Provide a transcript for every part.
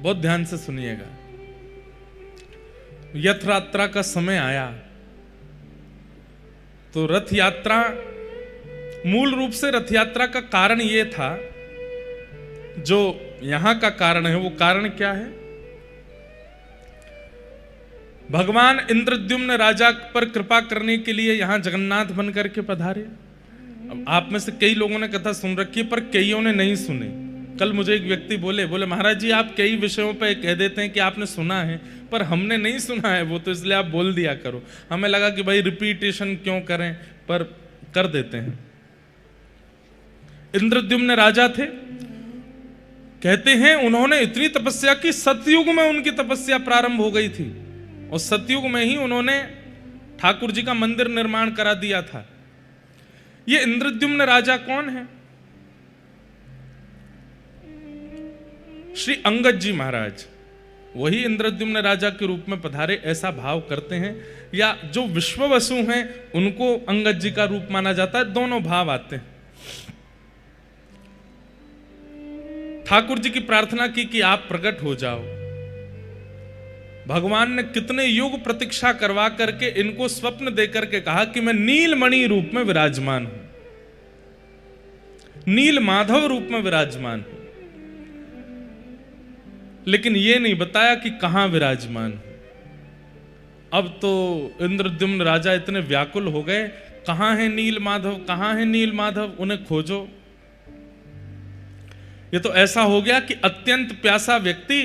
बहुत ध्यान से सुनिएगा। रथ यात्रा का समय आया तो रथ यात्रा, मूल रूप से रथ यात्रा का कारण यह था, जो यहां का कारण है वो कारण क्या है? भगवान इंद्रद्युम्न राजा पर कृपा करने के लिए यहां जगन्नाथ बन करके पधारे। अब आप में से कई लोगों ने कथा सुन रखी है, पर कईयों ने नहीं सुनी। कल मुझे एक व्यक्ति बोले महाराज जी आप कई विषयों पर कह देते हैं कि आपने सुना है, पर हमने नहीं सुना है वो, तो इसलिए आप बोल दिया करो। हमें लगा कि भाई रिपीटेशन क्यों करें, पर कर देते हैं। इंद्रद्युम्न राजा थे, कहते हैं उन्होंने इतनी तपस्या की, सतयुग में उनकी तपस्या प्रारंभ हो गई थी और सतयुग में ही उन्होंने ठाकुर जी का मंदिर निर्माण करा दिया था। ये इंद्रद्युम्न राजा कौन है? श्री अंगद जी महाराज, वही इंद्रद्युम्न राजा के रूप में पधारे, ऐसा भाव करते हैं। या जो विश्ववसु हैं उनको अंगद जी का रूप माना जाता है, दोनों भाव आते हैं। ठाकुर जी की प्रार्थना की कि आप प्रकट हो जाओ। भगवान ने कितने युग प्रतीक्षा करवा करके इनको स्वप्न देकर के कहा कि मैं नीलमणि रूप में विराजमान हूं, नील माधव रूप में विराजमान हूं, लेकिन यह नहीं बताया कि कहां विराजमान हूं। अब तो इंद्रद्युम्न राजा इतने व्याकुल हो गए, कहां है नील माधव, कहां है नील माधव, उन्हें खोजो। ये तो ऐसा हो गया कि अत्यंत प्यासा व्यक्ति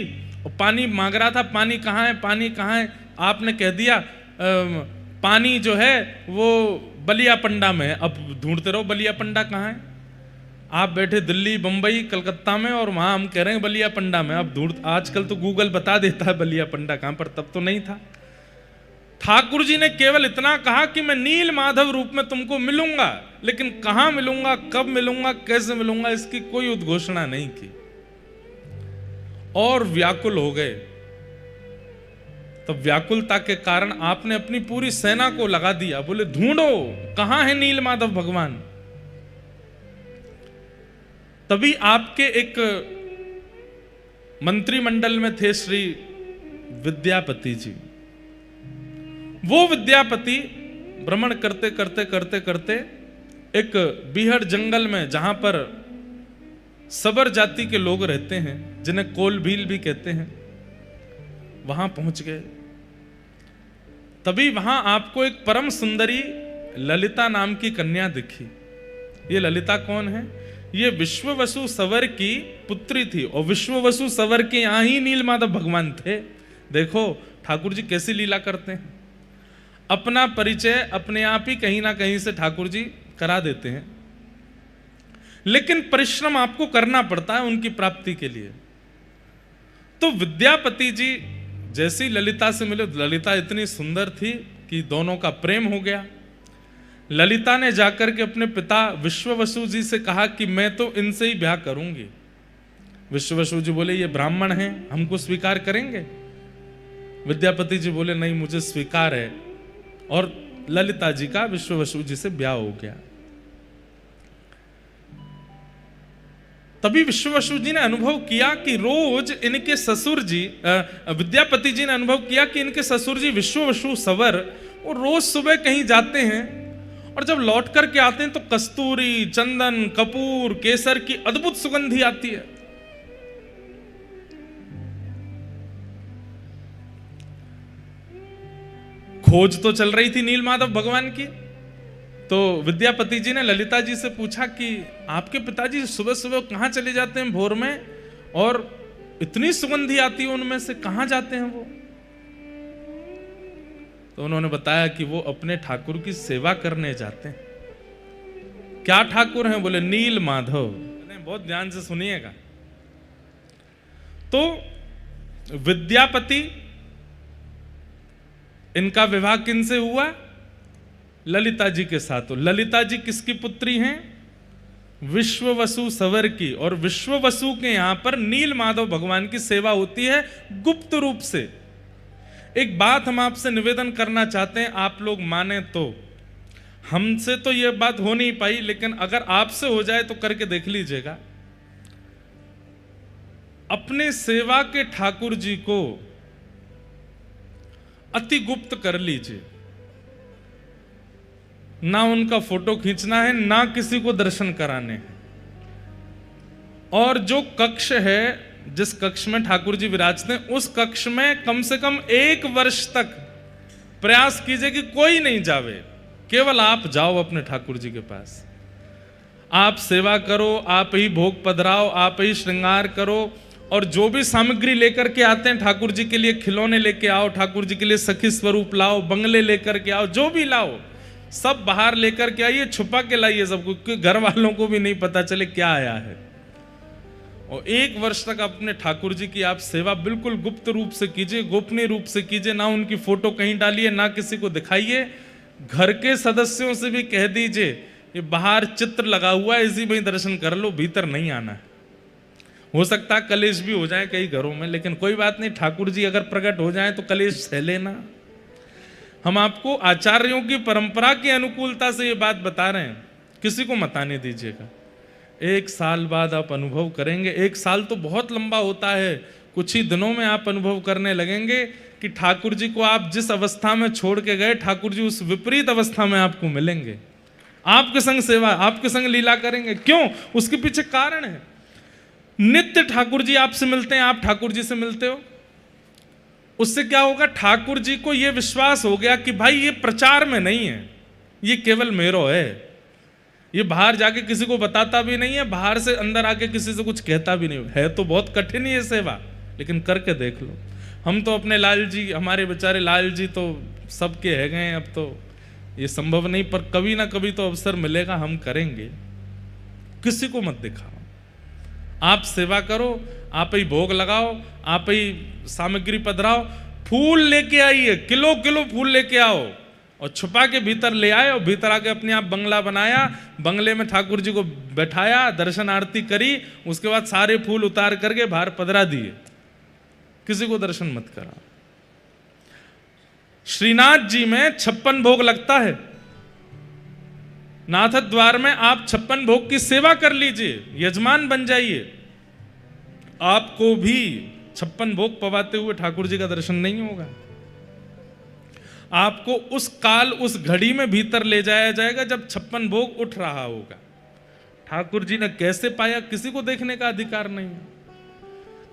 पानी मांग रहा था, पानी कहां है, पानी कहां है। आपने कह दिया पानी जो है वो बलिया पंडा में है, अब ढूंढते रहो बलिया पंडा कहां है। आप बैठे दिल्ली, बंबई, कलकत्ता में और वहां हम कह रहे हैं बलिया पंडा में। अब ढूंढ, आजकल तो गूगल बता देता है बलिया पंडा कहां पर, तब तो नहीं था। ठाकुर जी ने केवल इतना कहा कि मैं नील माधव रूप में तुमको मिलूंगा, लेकिन कहां मिलूंगा, कब मिलूंगा, कैसे मिलूंगा, इसकी कोई उद्घोषणा नहीं की। और व्याकुल हो गए। तब व्याकुलता के कारण आपने अपनी पूरी सेना को लगा दिया, बोले ढूंढो कहां है नील माधव भगवान। तभी आपके एक मंत्रिमंडल में थे श्री विद्यापति जी। वो विद्यापति भ्रमण करते करते करते करते एक बीहड़ जंगल में, जहां पर सबर जाति के लोग रहते हैं, जिन्हें कोल भील भी कहते हैं, वहां पहुंच गए। तभी वहां आपको एक परम सुंदरी ललिता नाम की कन्या दिखी। ये ललिता कौन है? ये विश्ववसु सवर की पुत्री थी, और विश्ववसु सवर के यहां ही नीलमाधव भगवान थे। देखो ठाकुर जी कैसी लीला करते हैं, अपना परिचय अपने आप ही कहीं ना कहीं से ठाकुर जी करा देते हैं, लेकिन परिश्रम आपको करना पड़ता है उनकी प्राप्ति के लिए। तो विद्यापति जी जैसी ललिता से मिले, ललिता इतनी सुंदर थी कि दोनों का प्रेम हो गया। ललिता ने जाकर के अपने पिता विश्ववसु जी से कहा कि मैं तो इनसे ही ब्याह करूंगी। विश्ववसु जी बोले ये ब्राह्मण हैं, हमको स्वीकार करेंगे? विद्यापति जी बोले नहीं, मुझे स्वीकार है। और ललिता जी का विश्ववसु जी से ब्याह हो गया। तभी विश्ववसु जी ने अनुभव किया कि रोज इनके ससुर जी, विद्यापति जी ने अनुभव किया कि इनके ससुर जी विश्ववसु सवर वो रोज सुबह कहीं जाते हैं और जब लौट करके आते हैं तो कस्तूरी, चंदन, कपूर, केसर की अद्भुत सुगंधी आती है। खोज तो चल रही थी नीलमाधव भगवान की। तो विद्यापति जी ने ललिता जी से पूछा कि आपके पिताजी सुबह सुबह कहां चले जाते हैं भोर में, और इतनी सुगंधी आती है उनमें से, कहां जाते हैं वो? तो उन्होंने बताया कि वो अपने ठाकुर की सेवा करने जाते हैं। क्या ठाकुर हैं? बोले नील माधव। बहुत ध्यान से सुनिएगा। तो विद्यापति, इनका विवाह किनसे हुआ? ललिता जी के साथ। तो ललिता जी किसकी पुत्री हैं? विश्ववसु सवर की। और विश्ववसु के यहां पर नील माधव भगवान की सेवा होती है गुप्त रूप से। एक बात हम आपसे निवेदन करना चाहते हैं, आप लोग माने तो। हमसे तो यह बात हो नहीं पाई, लेकिन अगर आपसे हो जाए तो करके देख लीजिएगा। अपने सेवा के ठाकुर जी को अति गुप्त कर लीजिए। ना उनका फोटो खींचना है, ना किसी को दर्शन कराने हैं। और जो कक्ष है, जिस कक्ष में ठाकुर जी विराजते हैं, उस कक्ष में कम से कम 1 वर्ष तक प्रयास कीजिए कि कोई नहीं जावे, केवल आप जाओ अपने ठाकुर जी के पास। आप सेवा करो, आप ही भोग पधराओ, आप ही श्रृंगार करो, और जो भी सामग्री लेकर के आते हैं ठाकुर जी के लिए, खिलौने लेके आओ, ठाकुर जी के लिए सखी स्वरूप लाओ, बंगले लेकर के आओ, जो भी लाओ सब बाहर लेकर के आइए, छुपा के लाइए सबको, क्योंकि घर वालों को भी नहीं पता चले क्या आया है। और 1 वर्ष तक अपने ठाकुर जी की आप सेवा बिल्कुल गुप्त रूप से कीजिए, गोपनीय रूप से कीजिए। ना उनकी फोटो कहीं डालिए, ना किसी को दिखाइए। घर के सदस्यों से भी कह दीजिए ये बाहर चित्र लगा हुआ है, इसी में दर्शन कर लो, भीतर नहीं आना है। हो सकता है कलेश भी हो जाए कई घरों में, लेकिन कोई बात नहीं, ठाकुर जी अगर प्रकट हो जाए तो कलेश सह लेना। हम आपको आचार्यों की परंपरा की अनुकूलता से ये बात बता रहे हैं, किसी को मत आने दीजिएगा। 1 साल बाद आप अनुभव करेंगे। 1 साल तो बहुत लंबा होता है, कुछ ही दिनों में आप अनुभव करने लगेंगे कि ठाकुर जी को आप जिस अवस्था में छोड़ के गए, ठाकुर जी उस विपरीत अवस्था में आपको मिलेंगे। आपके संग सेवा, आपके संग लीला करेंगे। क्यों? उसके पीछे कारण है। नित्य ठाकुर जी आपसे मिलते हैं, आप ठाकुर जी से मिलते हो। उससे क्या होगा? ठाकुर जी को यह विश्वास हो गया कि भाई ये प्रचार में नहीं है, ये केवल मेरो है, ये बाहर जाके किसी को बताता भी नहीं है, बाहर से अंदर आके किसी से कुछ कहता भी नहीं है। तो बहुत कठिन ही है सेवा, लेकिन करके देख लो। हम तो अपने लाल जी, हमारे बेचारे लाल जी तो सबके है गए, अब तो ये संभव नहीं, पर कभी ना कभी तो अवसर मिलेगा, हम करेंगे। किसी को मत दिखाओ, आप सेवा करो, आप ही भोग लगाओ, आप ही सामग्री पधराओ। फूल लेके आइए, किलो किलो फूल लेके आओ, और छुपा के भीतर ले आए, और भीतर आके अपने आप बंगला बनाया, बंगले में ठाकुर जी को बैठाया, दर्शन आरती करी, उसके बाद सारे फूल उतार करके बाहर पधरा दिए। किसी को दर्शन मत करा। श्रीनाथ जी में 56 भोग लगता है। नाथ द्वार में आप 56 भोग की सेवा कर लीजिए, यजमान बन जाइए। आपको भी 56 भोग पवाते हुए ठाकुर जी का दर्शन नहीं होगा। आपको उस काल, उस घड़ी में भीतर ले जाया जाएगा जब 56 भोग उठ रहा होगा। ठाकुर जी ने कैसे पाया, किसी को देखने का अधिकार नहीं है।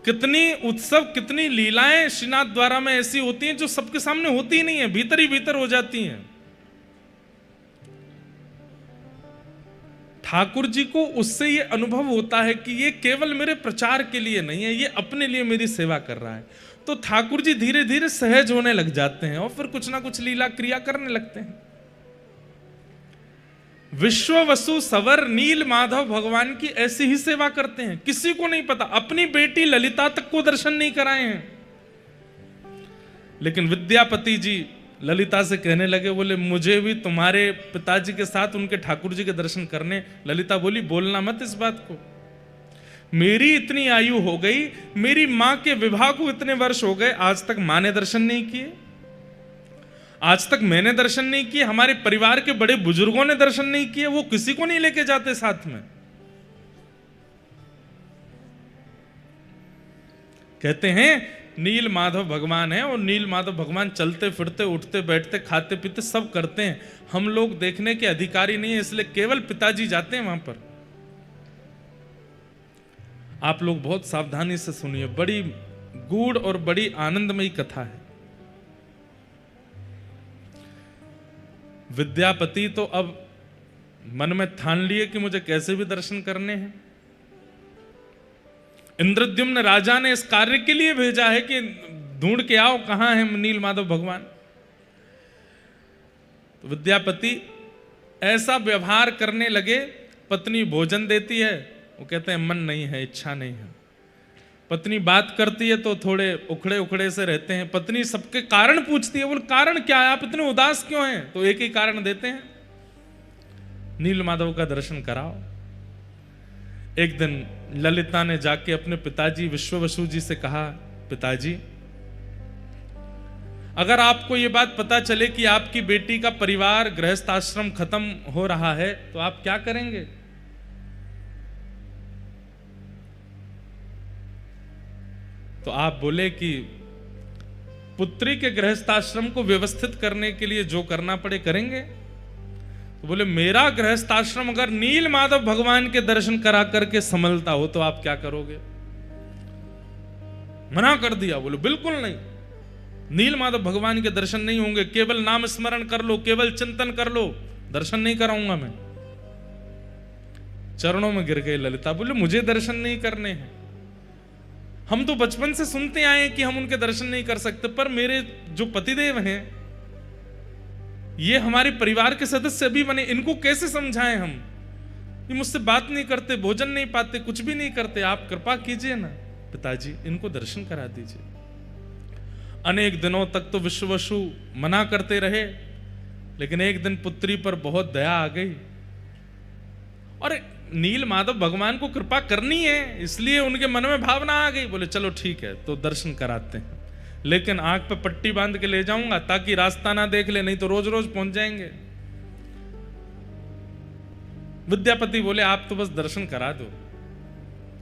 कितनी उत्सव, कितनी लीलाएं श्रीनाथ द्वारा में ऐसी होती हैं जो सबके सामने होती ही नहीं है, भीतर ही भीतर हो जाती हैं। ठाकुर जी को उससे ये अनुभव होता है कि ये केवल मेरे प्रचार के लिए नहीं है, ये अपने लिए मेरी सेवा कर रहा है। तो ठाकुर जी धीरे धीरे सहज होने लग जाते हैं और फिर कुछ ना कुछ लीला क्रिया करने लगते हैं। विश्व वसु सवर नील माधव भगवान की ऐसी ही सेवा करते हैं। किसी को नहीं पता, अपनी बेटी ललिता तक को दर्शन नहीं कराए हैं। लेकिन विद्यापति जी ललिता से कहने लगे, बोले मुझे भी तुम्हारे पिताजी के साथ उनके ठाकुर जी के दर्शन करने। ललिता बोली, बोलना मत इस बात को, मेरी इतनी आयु हो गई, मेरी मां के विवाह को इतने वर्ष हो गए, आज तक मां ने दर्शन नहीं किए, आज तक मैंने दर्शन नहीं किए, हमारे परिवार के बड़े बुजुर्गों ने दर्शन नहीं किए, वो किसी को नहीं लेके जाते साथ में। कहते हैं नील माधव भगवान है, और नील माधव भगवान चलते फिरते, उठते बैठते, खाते पीते सब करते हैं। हम लोग देखने के अधिकारी नहीं है, इसलिए केवल पिताजी जाते हैं वहां पर। आप लोग बहुत सावधानी से सुनिए, बड़ी गूढ़ और बड़ी आनंदमयी कथा है। विद्यापति तो अब मन में ठान लिए कि मुझे कैसे भी दर्शन करने हैं। इंद्रद्युम्न राजा ने इस कार्य के लिए भेजा है कि ढूंढ के आओ कहां है नील माधव भगवान। तो विद्यापति ऐसा व्यवहार करने लगे, पत्नी भोजन देती है, वो कहते हैं मन नहीं है, इच्छा नहीं है। पत्नी बात करती है तो थोड़े उखड़े उखड़े से रहते हैं। पत्नी सबके कारण पूछती है, बोल कारण क्या है, आप इतने उदास क्यों हैं? तो एक ही कारण देते हैं, नील माधव का दर्शन कराओ। एक दिन ललिता ने जाके अपने पिताजी विश्ववसु जी से कहा, पिताजी अगर आपको यह बात पता चले कि आपकी बेटी का परिवार गृहस्थ आश्रम खत्म हो रहा है तो आप क्या करेंगे? तो आप बोले कि पुत्री के गृहस्थाश्रम को व्यवस्थित करने के लिए जो करना पड़े करेंगे। तो बोले मेरा गृहस्थाश्रम अगर नील माधव भगवान के दर्शन करा करके संभलता हो तो आप क्या करोगे? मना कर दिया। बोले बिल्कुल नहीं, नील माधव भगवान के दर्शन नहीं होंगे, केवल नाम स्मरण कर लो, केवल चिंतन कर लो, दर्शन नहीं कराऊंगा मैं। चरणों में गिर गए ललिता, बोले मुझे दर्शन नहीं करने हैं। हम तो बचपन से सुनते आए हैं कि हम उनके दर्शन नहीं कर सकते, पर मेरे जो पतिदेव हैं ये हमारे परिवार के सदस्य भी बने, इनको कैसे समझाएं हम? ये मुझसे बात नहीं करते, भोजन नहीं पाते, कुछ भी नहीं करते, आप कृपा कीजिए ना पिताजी, इनको दर्शन करा दीजिए। अनेक दिनों तक तो विश्ववसु मना करते रहे, लेकिन एक दिन पुत्री पर बहुत दया आ गई और नील माधव भगवान को कृपा करनी है, इसलिए उनके मन में भावना आ गई। बोले चलो ठीक है, तो दर्शन कराते हैं, लेकिन आंख पे पट्टी बांध के ले जाऊंगा ताकि रास्ता ना देख ले, नहीं तो रोज रोज पहुंच जाएंगे। विद्यापति बोले आप तो बस दर्शन करा दो।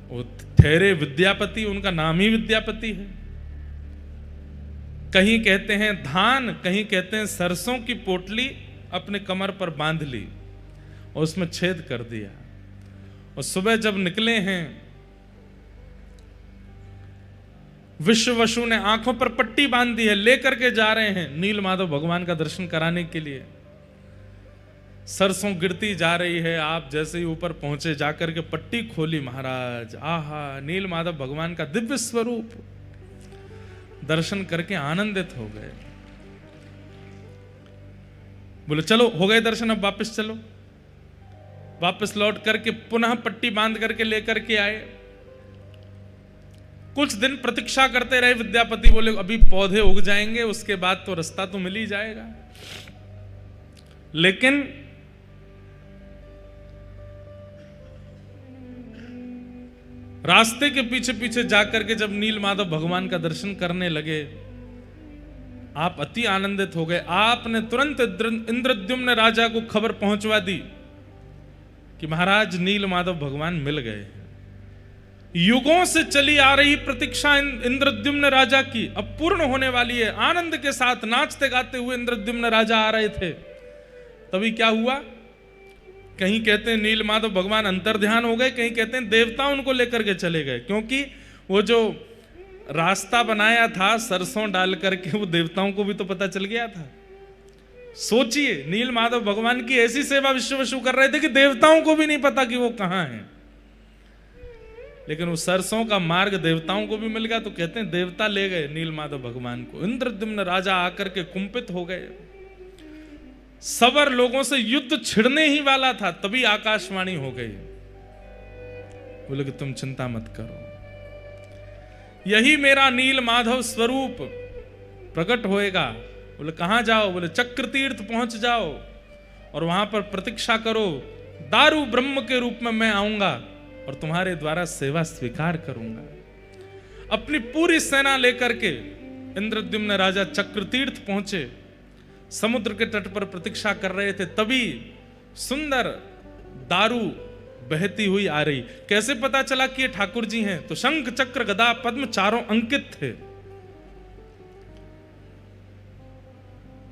वो ठहरे विद्यापति, उनका नाम ही विद्यापति है। कहीं कहते हैं धान, कहीं कहते हैं सरसों की पोटली अपने कमर पर बांध ली और उसमें छेद कर दिया, और सुबह जब निकले हैं विश्ववसु ने आंखों पर पट्टी बांध दी है, लेकर के जा रहे हैं नील माधव भगवान का दर्शन कराने के लिए। सरसों गिरती जा रही है, आप जैसे ही ऊपर पहुंचे जाकर के पट्टी खोली, महाराज आहा नील माधव भगवान का दिव्य स्वरूप दर्शन करके आनंदित हो गए। बोले चलो हो गए दर्शन, अब वापस चलो। वापस लौट करके पुनः पट्टी बांध करके लेकर के आए। कुछ दिन प्रतीक्षा करते रहे विद्यापति, बोले अभी पौधे उग जाएंगे, उसके बाद तो रास्ता तो मिल ही जाएगा। लेकिन रास्ते के पीछे पीछे जाकर के जब नील माधव भगवान का दर्शन करने लगे, आप अति आनंदित हो गए। आपने तुरंत इंद्रद्युम्न राजा को खबर पहुंचवा दी कि महाराज नील माधव भगवान मिल गए। युगों से चली आ रही प्रतीक्षा इंद्रद्युम्न राजा की अब पूर्ण होने वाली है। आनंद के साथ नाचते गाते हुए इंद्रद्युम्न राजा आ रहे थे। तभी क्या हुआ, कहीं कहते हैं नील माधव भगवान अंतर्ध्यान हो गए, कहीं कहते हैं देवता उनको लेकर के चले गए, क्योंकि वो जो रास्ता बनाया था सरसों डाल करके वो देवताओं को भी तो पता चल गया था। सोचिए, नील माधव भगवान की ऐसी सेवा विश्ववसु कर रहे थे कि देवताओं को भी नहीं पता कि वो कहां हैं। लेकिन उस सरसों का मार्ग देवताओं को भी मिल गया, तो कहते हैं देवता ले गए नील माधव भगवान को। इंद्रद्युम्न राजा आकर के कुंपित हो गए। सवर लोगों से युद्ध छिड़ने ही वाला था, तभी आकाशवाणी हो गई, बोले कि तुम चिंता मत करो, यही मेरा नील माधव स्वरूप प्रकट होएगा। बोले कहां जाओ? बोले चक्र तीर्थ पहुंच जाओ और वहां पर प्रतीक्षा करो, दारू ब्रह्म के रूप में मैं आऊंगा और तुम्हारे द्वारा सेवा स्वीकार करूंगा। अपनी पूरी सेना लेकर के इंद्रद्युम्न राजा चक्र तीर्थ पहुंचे। समुद्र के तट पर प्रतीक्षा कर रहे थे, तभी सुंदर दारू बहती हुई आ रही। कैसे पता चला कि ये ठाकुर जी हैं? तो शंख चक्र गदा पद्म चारों अंकित थे।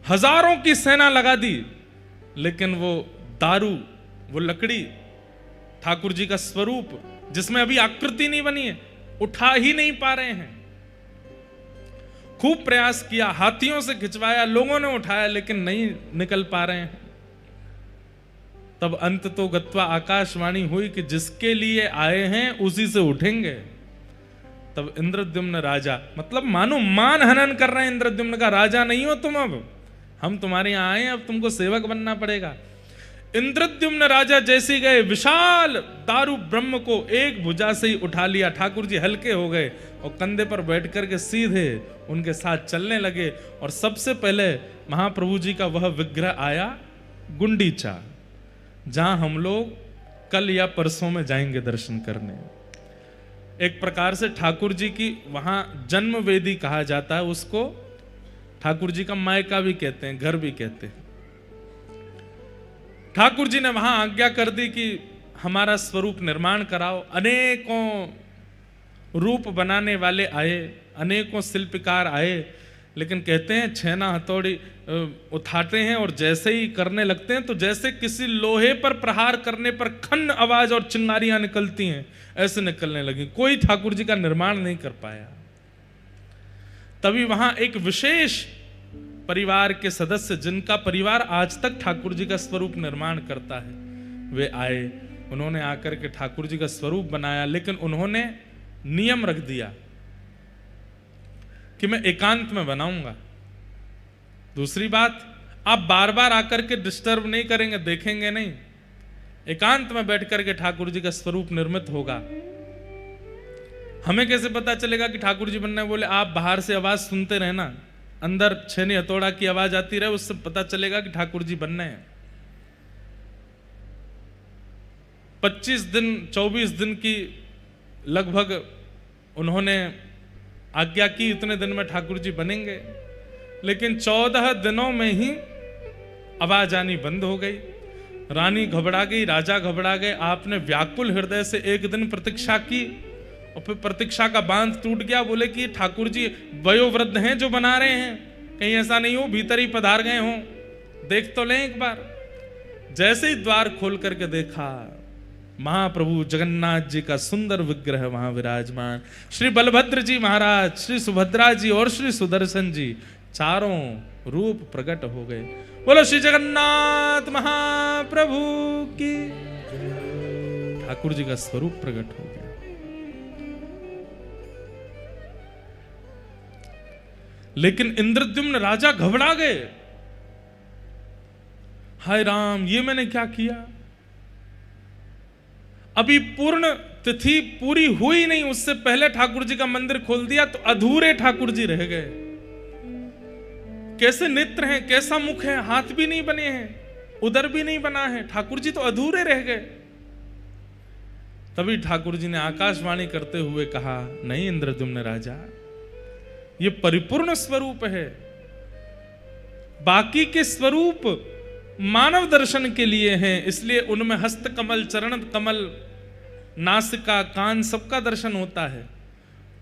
हजारों की सेना लगा दी, लेकिन वो दारू, वो लकड़ी, ठाकुर जी का स्वरूप जिसमें अभी आकृति नहीं बनी है, उठा ही नहीं पा रहे हैं। खूब प्रयास किया, हाथियों से खिंचवाया, लोगों ने उठाया, लेकिन नहीं निकल पा रहे हैं। तब अंत तो गत्वा आकाशवाणी हुई कि जिसके लिए आए हैं उसी से उठेंगे। तब इंद्रद्युम्न राजा, मतलब मानो मान हनन कर रहे हैं इंद्रद्युम्न का, राजा नहीं हो तुम, अब हम तुम्हारे यहां आए, अब तुमको सेवक बनना पड़ेगा। इंद्रद्युम्न राजा जैसे गए, विशाल दारू ब्रह्म को एक भुजा से ही उठा लिया। ठाकुर जी हल्के हो गए और कंधे पर बैठ करके सीधे उनके साथ चलने लगे। और सबसे पहले महाप्रभु जी का वह विग्रह आया गुंडीचा, जहां हम लोग कल या परसों में जाएंगे दर्शन करने। एक प्रकार से ठाकुर जी की वहां जन्म वेदी कहा जाता है उसको, ठाकुर जी का मायका भी कहते हैं, घर भी कहते हैं। ठाकुर जी ने वहां आज्ञा कर दी कि हमारा स्वरूप निर्माण कराओ। अनेकों रूप बनाने वाले आए, अनेकों शिल्पकार आए, लेकिन कहते हैं छेना हथौड़ी उठाते हैं और जैसे ही करने लगते हैं तो जैसे किसी लोहे पर प्रहार करने पर खन आवाज और चिंगारियां निकलती हैं, ऐसे निकलने लगी। कोई ठाकुर जी का निर्माण नहीं कर पाया। तभी वहां एक विशेष परिवार के सदस्य, जिनका परिवार आज तक ठाकुर जी का स्वरूप निर्माण करता है, वे आए। उन्होंने आकर के ठाकुर जी का स्वरूप बनाया, लेकिन उन्होंने नियम रख दिया कि मैं एकांत में बनाऊंगा। दूसरी बात, आप बार बार आकर के डिस्टर्ब नहीं करेंगे, देखेंगे नहीं, एकांत में बैठ करके ठाकुर जी का स्वरूप निर्मित होगा। हमें कैसे पता चलेगा कि ठाकुर जी बनना है? बोले आप बाहर से आवाज सुनते रहना, अंदर छेनी हथौड़ा की आवाज आती रहे, उससे पता चलेगा कि ठाकुर जी बनने हैं। 25 दिन 24 दिन की लगभग उन्होंने आज्ञा की, इतने दिन में ठाकुर जी बनेंगे, लेकिन 14 दिनों में ही आवाज आनी बंद हो गई। रानी घबरा गई, राजा घबरा गए। आपने व्याकुल हृदय से एक दिन प्रतीक्षा की और फिर प्रतीक्षा का बांध टूट गया। बोले कि ठाकुर जी वयोवृद्ध हैं जो बना रहे हैं, कहीं ऐसा नहीं हो भीतर ही पधार गए हों, देख तो लें एक बार। जैसे ही द्वार खोल करके देखा, महाप्रभु जगन्नाथ जी का सुंदर विग्रह वहां विराजमान, श्री बलभद्र जी महाराज, श्री सुभद्रा जी और श्री सुदर्शन जी, चारों रूप प्रकट हो गए। बोलो श्री जगन्नाथ महाप्रभु की। ठाकुर जी का स्वरूप प्रकट हो गया। लेकिन इंद्रद्युम्न राजा घबरा गए। हाय राम, ये मैंने क्या किया? अभी पूर्ण तिथि पूरी हुई नहीं, उससे पहले ठाकुर जी का मंदिर खोल दिया तो अधूरे ठाकुर जी रह गए। कैसे नेत्र हैं, कैसा मुख है, हाथ भी नहीं बने हैं, उदर भी नहीं बना है, ठाकुर जी तो अधूरे रह गए। तभी ठाकुर जी ने आकाशवाणी करते हुए कहा, नहीं इंद्रद्युम्न राजा, ये परिपूर्ण स्वरूप है। बाकी के स्वरूप मानव दर्शन के लिए हैं, इसलिए उनमें हस्त कमल, चरण कमल, नासिका, कान सबका दर्शन होता है।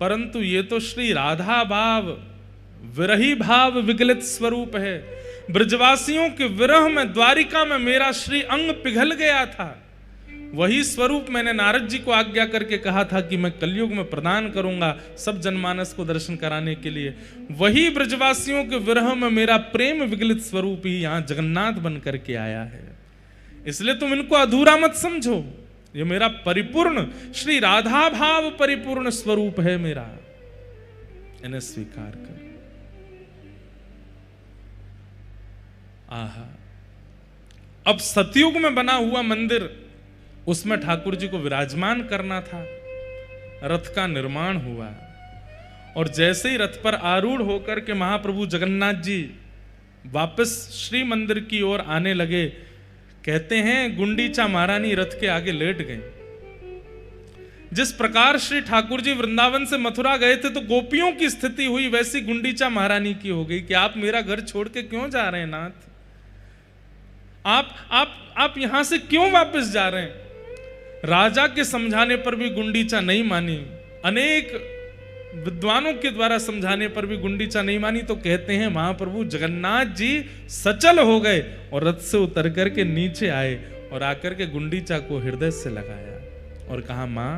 परंतु ये तो श्री राधा भाव, विरही भाव विगलित स्वरूप है। ब्रजवासियों के विरह में द्वारिका में मेरा श्री अंग पिघल गया था। वही स्वरूप मैंने नारद जी को आज्ञा करके कहा था कि मैं कलयुग में प्रदान करूंगा सब जनमानस को दर्शन कराने के लिए। वही ब्रजवासियों के विरह में मेरा प्रेम विगलित स्वरूप ही यहां जगन्नाथ बन करके आया है। इसलिए तुम इनको अधूरा मत समझो, ये मेरा परिपूर्ण श्री राधा भाव परिपूर्ण स्वरूप है मेरा, इन्हें स्वीकार कर। आहा, अब सतयुग में बना हुआ मंदिर, उसमें ठाकुर जी को विराजमान करना था। रथ का निर्माण हुआ और जैसे ही रथ पर आरूढ़ होकर के महाप्रभु जगन्नाथ जी वापस श्री मंदिर की ओर आने लगे, कहते हैं गुंडीचा महारानी रथ के आगे लेट गई। जिस प्रकार श्री ठाकुर जी वृंदावन से मथुरा गए थे तो गोपियों की स्थिति हुई, वैसी गुंडीचा महारानी की हो गई कि आप मेरा घर छोड़ के क्यों जा रहे हैं नाथ? आप यहां से क्यों वापस जा रहे हैं? राजा के समझाने पर भी गुंडीचा नहीं मानी, अनेक विद्वानों के द्वारा समझाने पर भी गुंडीचा नहीं मानी। तो कहते हैं महाप्रभु जगन्नाथ जी सचल हो गए और रथ से उतर करके नीचे आए और आकर के गुंडीचा को हृदय से लगाया और कहा, मां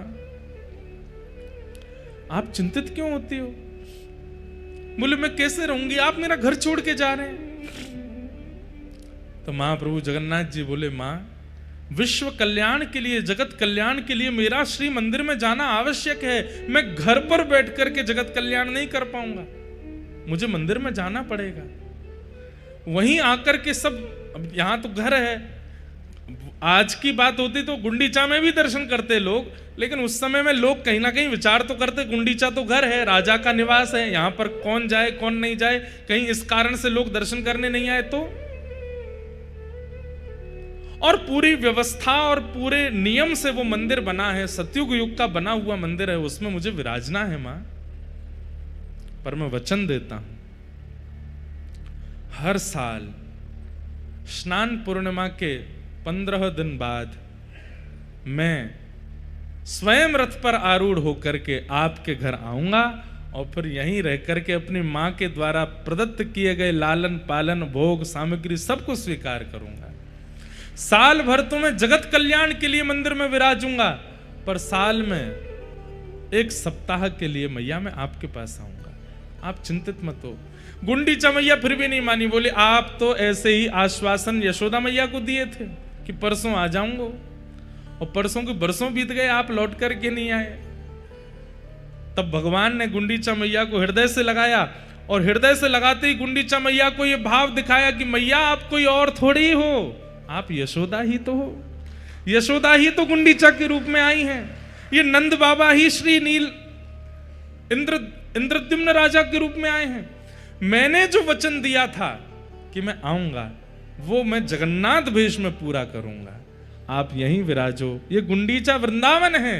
आप चिंतित क्यों होती हो? बोले मैं कैसे रहूंगी, आप मेरा घर छोड़ के जा रहे हैं। तो महाप्रभु जगन्नाथ जी बोले, मां विश्व कल्याण के लिए, जगत कल्याण के लिए मेरा श्री मंदिर में जाना आवश्यक है। मैं घर पर बैठ करके जगत कल्याण नहीं कर पाऊंगा, मुझे मंदिर में जाना पड़ेगा। वहीं आकर के सब, अब यहां तो घर है, आज की बात होती तो गुंडीचा में भी दर्शन करते लोग, लेकिन उस समय में लोग कहीं ना कहीं विचार तो करते गुंडीचा तो घर है, राजा का निवास है, यहां पर कौन जाए कौन नहीं जाए, कहीं इस कारण से लोग दर्शन करने नहीं आए तो। और पूरी व्यवस्था और पूरे नियम से वो मंदिर बना है, सतयुग युग का बना हुआ मंदिर है, उसमें मुझे विराजना है मां। पर मैं वचन देता हूं, हर साल स्नान पूर्णिमा के 15 दिन बाद मैं स्वयं रथ पर आरूढ़ होकर के आपके घर आऊंगा और फिर यहीं रह करके अपनी माँ के द्वारा प्रदत्त किए गए लालन पालन भोग सामग्री सबको स्वीकार करूंगा। साल भर तो मैं जगत कल्याण के लिए मंदिर में विराजूंगा, पर साल में एक सप्ताह के लिए मैया मैं आपके पास आऊंगा, आप चिंतित मत हो। गुंडीचा मैया फिर भी नहीं मानी, बोले आप तो ऐसे ही आश्वासन यशोदा मैया को दिए थे कि परसों आ जाऊंगा, और परसों के बरसों बीत गए, आप लौट करके नहीं आए। तब भगवान ने गुंडीचा मैया को हृदय से लगाया, और हृदय से लगाते ही गुंडीचा मैया को यह भाव दिखाया कि मैया आप कोई और थोड़ी हो, आप यशोदा ही तो हो। यशोदा ही तो गुंडीचा के रूप में आई हैं। ये नंद बाबा ही श्री नील इंद्रद्युम्न राजा के रूप में आए हैं। मैंने जो वचन दिया था कि मैं आऊंगा, वो मैं जगन्नाथ वेश में पूरा करूंगा। आप यहीं विराजो। ये गुंडीचा वृंदावन है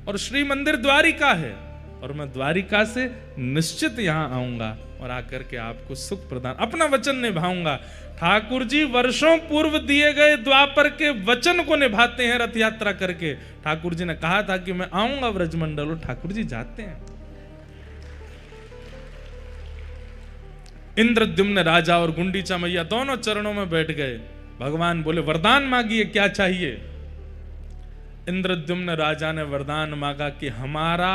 और श्री मंदिर द्वारिका है, और मैं द्वारिका से निश्चित यहां आऊंगा और आकर के आपको सुख प्रदान, अपना वचन निभाऊंगा। ठाकुर जी वर्षों पूर्व दिए गए द्वापर के वचन को निभाते हैं रथ यात्रा करके। ठाकुर जी ने कहा था कि मैं आऊंगा ब्रजमंडल, और ठाकुर जी जाते हैं। इंद्रद्युम्न राजा और गुंडीचा मैया दोनों चरणों में बैठ गए। भगवान बोले वरदान मांगिए, क्या चाहिए। इंद्रद्युम्न राजा ने वरदान मांगा कि हमारा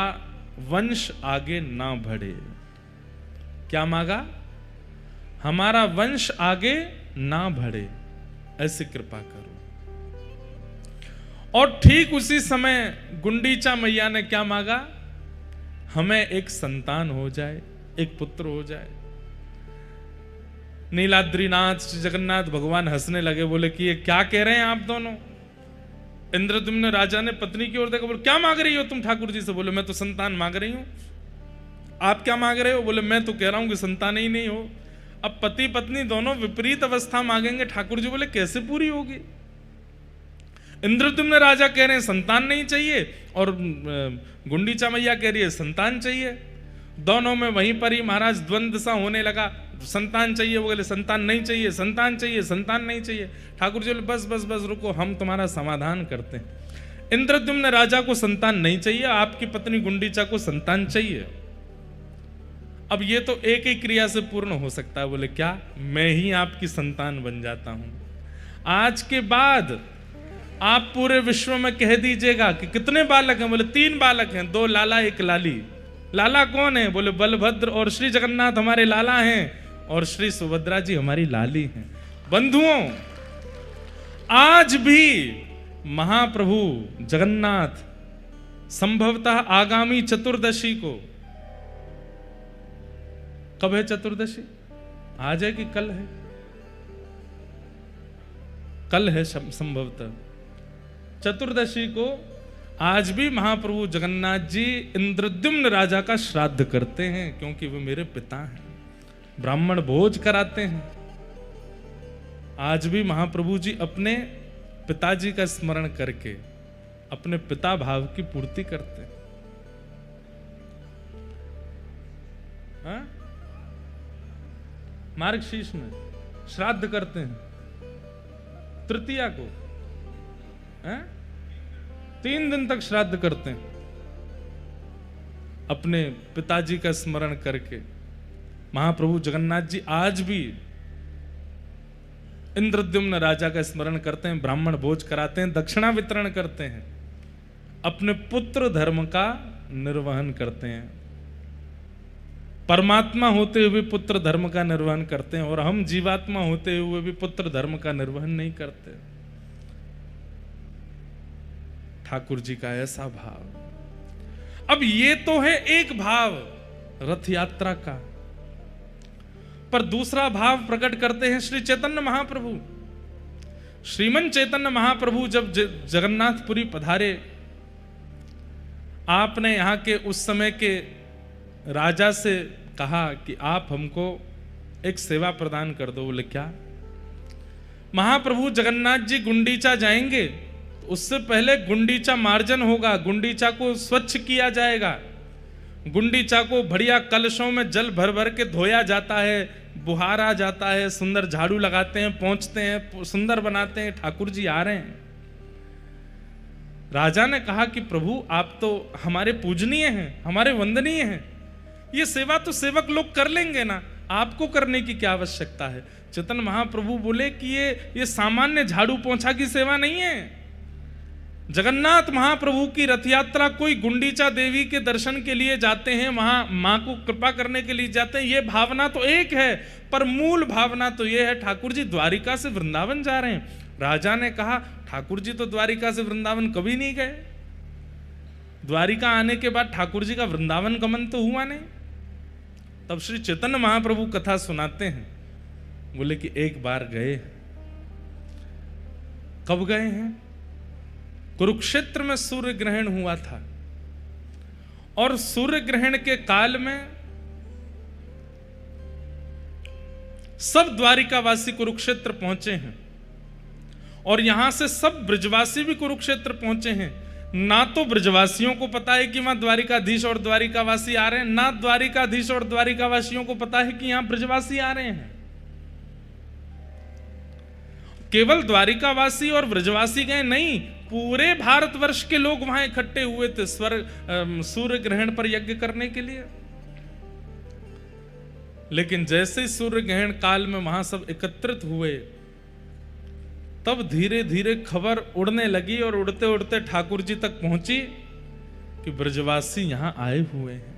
वंश आगे ना बढ़े। क्या मांगा? हमारा वंश आगे ना बढ़े, ऐसी कृपा करो। और ठीक उसी समय गुंडीचा मैया ने क्या मांगा? हमें एक संतान हो जाए, एक पुत्र हो जाए। नीलाद्रीनाथ श्री जगन्नाथ भगवान हंसने लगे, बोले कि ये क्या कह रहे हैं आप दोनों। इंद्रद्युम्न राजा ने पत्नी की ओर देखा, बोले क्या मांग रही हो तुम ठाकुर जी से? बोले मैं तो संतान मांग रही हूं। आप क्या मांग रहे हो? बोले मैं तो कह रहा हूं कि संतान ही नहीं हो। अब पति पत्नी दोनों विपरीत अवस्था मांगेंगे। ठाकुर जी बोले कैसे पूरी होगी? इंद्रद्युम्न राजा कह रहे हैं संतान नहीं चाहिए, और गुंडीचा मैया कह रही है संतान चाहिए। दोनों में वहीं पर ही महाराज द्वंद्व सा होने लगा। संतान चाहिए, वो बोले संतान नहीं चाहिए, संतान चाहिए, संतान नहीं चाहिए। ठाकुर जी बोले बस बस बस रुको, हम तुम्हारा समाधान करते हैं। इंद्रद्युम्न राजा को संतान नहीं चाहिए, आपकी पत्नी गुंडीचा को संतान चाहिए। अब ये तो एक ही क्रिया से पूर्ण हो सकता है। बोले क्या? मैं ही आपकी संतान बन जाता हूं। आज के बाद आप पूरे विश्व में कह दीजिएगा कि कितने बालक हैं? बोले 3 बालक हैं, 2 लाला 1 लाली। लाला कौन है? बोले बलभद्र और श्री जगन्नाथ हमारे लाला हैं, और श्री सुभद्रा जी हमारी लाली हैं। बंधुओं, आज भी महाप्रभु जगन्नाथ संभवतः आगामी चतुर्दशी को, कब है चतुर्दशी? आज है कि कल है? कल है संभवतः चतुर्दशी को। आज भी महाप्रभु जगन्नाथ जी इंद्रद्युम्न राजा का श्राद्ध करते हैं, क्योंकि वे मेरे पिता हैं। ब्राह्मण भोज कराते हैं। आज भी महाप्रभु जी अपने पिताजी का स्मरण करके अपने पिता भाव की पूर्ति करते हैं। हाँ? मार्गशीर्ष में श्राद्ध करते हैं तृतीया को, 3 दिन तक श्राद्ध करते हैं अपने पिताजी का स्मरण करके। महाप्रभु जगन्नाथ जी आज भी इंद्रद्युम्न राजा का स्मरण करते हैं, ब्राह्मण भोज कराते हैं, दक्षिणा वितरण करते हैं, अपने पुत्र धर्म का निर्वहन करते हैं। परमात्मा होते हुए पुत्र धर्म का निर्वहन करते हैं, और हम जीवात्मा होते हुए भी पुत्र धर्म का निर्वहन नहीं करते। ठाकुर जी का ऐसा भाव। अब ये तो है एक भाव रथ यात्रा का, पर दूसरा भाव प्रकट करते हैं श्री चैतन्य महाप्रभु। श्रीमन चैतन्य महाप्रभु जब जगन्नाथपुरी पधारे, आपने यहाँ के उस समय के राजा से कहा कि आप हमको एक सेवा प्रदान कर दो। बोले क्या? महाप्रभु जगन्नाथ जी गुंडीचा जाएंगे, तो उससे पहले गुंडीचा मार्जन होगा, गुंडीचा को स्वच्छ किया जाएगा। गुंडीचा को बढ़िया कलशों में जल भर भर के धोया जाता है, बुहारा जाता है, सुंदर झाड़ू लगाते हैं, पोंछते हैं, सुंदर बनाते हैं। ठाकुर जी आ रहे हैं। राजा ने कहा कि प्रभु आप तो हमारे पूजनीय हैं, हमारे वंदनीय हैं, ये सेवा तो सेवक लोग कर लेंगे ना, आपको करने की क्या आवश्यकता है। चैतन्य महाप्रभु बोले कि ये सामान्य झाड़ू पोंछा की सेवा नहीं है। जगन्नाथ महाप्रभु की रथ यात्रा, कोई गुंडीचा देवी के दर्शन के लिए जाते हैं, वहां मां को कृपा करने के लिए जाते हैं, ये भावना तो एक है, पर मूल भावना तो ये है ठाकुर जी द्वारिका से वृंदावन जा रहे हैं। राजा ने कहा ठाकुर जी तो द्वारिका से वृंदावन कभी नहीं गए, द्वारिका आने के बाद ठाकुर जी का वृंदावन गमन तो हुआ नहीं। तब श्री चैतन्य महाप्रभु कथा सुनाते हैं, बोले कि एक बार गए। कब गए हैं? कुरुक्षेत्र में सूर्य ग्रहण हुआ था, और सूर्य ग्रहण के काल में सब द्वारिकावासी कुरुक्षेत्र पहुंचे हैं, और यहां से सब ब्रजवासी भी कुरुक्षेत्र पहुंचे हैं। ना तो ब्रजवासियों को पता है कि वहां द्वारिकाधीश और द्वारिकावासी आ रहे हैं, ना द्वारिकाधीश और द्वारिकावासियों को पता है कि यहां ब्रजवासी आ रहे हैं। केवल द्वारिकावासी और ब्रजवासी गए नहीं, पूरे भारतवर्ष के लोग वहां इकट्ठे हुए थे सूर्य ग्रहण पर यज्ञ करने के लिए। लेकिन जैसे ही सूर्य ग्रहण काल में वहां सब एकत्रित हुए, तब धीरे धीरे खबर उड़ने लगी, और उड़ते उड़ते ठाकुर जी तक पहुंची कि ब्रजवासी यहां आए हुए हैं।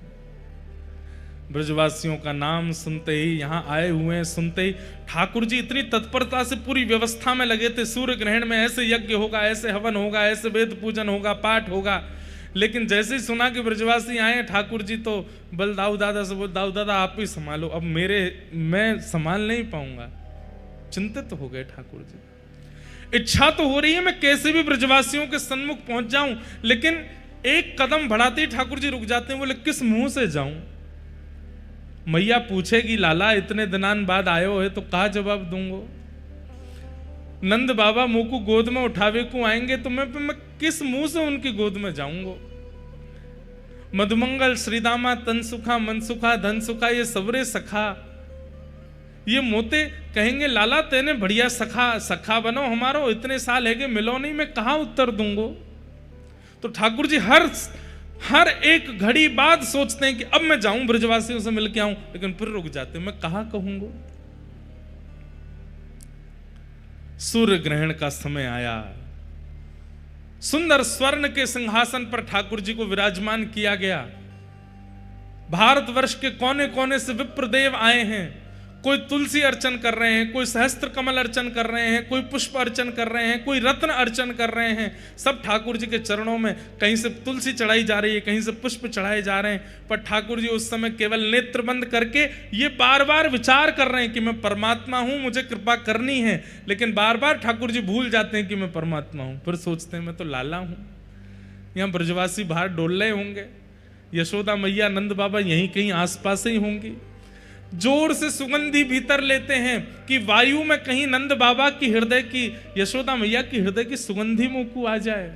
ब्रजवासियों का नाम सुनते ही, यहां आए हुए हैं सुनते ही, ठाकुर जी इतनी तत्परता से पूरी व्यवस्था में लगे थे। सूर्य ग्रहण में ऐसे यज्ञ होगा, ऐसे हवन होगा, ऐसे वेद पूजन होगा, पाठ होगा। लेकिन जैसे ही सुना कि ब्रजवासी आए, ठाकुर जी तो बल दाऊ दादा से बोल, दाऊ दादा आप ही संभालो, अब मैं संभाल नहीं पाऊंगा। चिंतित हो गए ठाकुर जी। इच्छा तो हो रही है मैं कैसे भी ब्रजवासियों के सन्मुख पहुंच जाऊं, लेकिन एक कदम बढ़ाते ही ठाकुर जी रुक जाते हैं। बोले किस मुंह से जाऊं? मैया पूछेगी लाला इतने दिनान बाद आयो है तो कहा जवाब दूंगो? नंद बाबा मुंह को गोद में उठावे को आएंगे तो मैं किस मुंह से उनकी गोद में जाऊंगो? मधुमंगल श्रीदामा तन सुखा मन सुखा धन सुखा, ये सबरे सखा, ये मोते कहेंगे लाला तेने बढ़िया सखा बनो हमारो, इतने साल है कि मिलो नहीं, मैं कहां उत्तर दूंगो? तो ठाकुर जी हर एक घड़ी बाद सोचते हैं कि अब मैं जाऊं ब्रजवासियों से मिलके आऊं, लेकिन फिर रुक जाते हैं, मैं कहां कहूंगा? सूर्य ग्रहण का समय आया, सुंदर स्वर्ण के सिंहासन पर ठाकुर जी को विराजमान किया गया। भारतवर्ष के कोने कोने से विप्रदेव आए हैं, कोई तुलसी अर्चन कर रहे हैं, कोई सहस्त्र कमल अर्चन कर रहे हैं, कोई पुष्प अर्चन कर रहे हैं, कोई रत्न अर्चन कर रहे हैं। सब ठाकुर जी के चरणों में कहीं से तुलसी चढ़ाई जा रही है, कहीं से पुष्प चढ़ाए जा रहे हैं। पर ठाकुर जी उस समय केवल नेत्र बंद करके ये बार बार विचार कर रहे हैं कि मैं परमात्मा हूं, मुझे कृपा करनी है। लेकिन बार बार ठाकुर जी भूल जाते हैं कि मैं परमात्मा हूं, फिर सोचते हैं मैं तो लाला हूं। यहां ब्रजवासी बाहर डोल रहे होंगे, यशोदा मैया नंद बाबा यहीं कहीं आसपास ही होंगी। जोर से सुगंधी भीतर लेते हैं कि वायु में कहीं नंद बाबा की हृदय की, यशोदा मैया की हृदय की सुगंधी मुंह को आ जाए।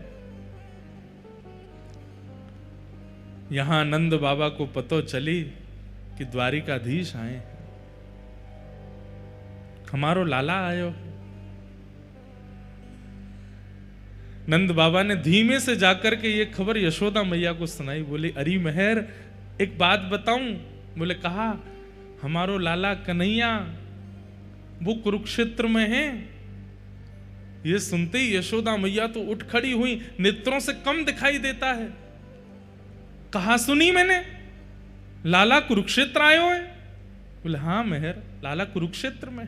यहां नंद बाबा को पतो चली कि द्वारिकाधीश आए हैं, हमारो लाला आयो। नंद बाबा ने धीमे से जाकर के ये खबर यशोदा मैया को सुनाई। बोली अरी मेहर एक बात बताऊं? बोले कहा, हमारो लाला कन्हैया वो कुरुक्षेत्र में है। ये सुनते ही यशोदा मैया तो उठ खड़ी हुई, नेत्रों से कम दिखाई देता है। कहा सुनी मैंने, लाला कुरुक्षेत्र आयो है? बोले हाँ मेहर, लाला कुरुक्षेत्र में।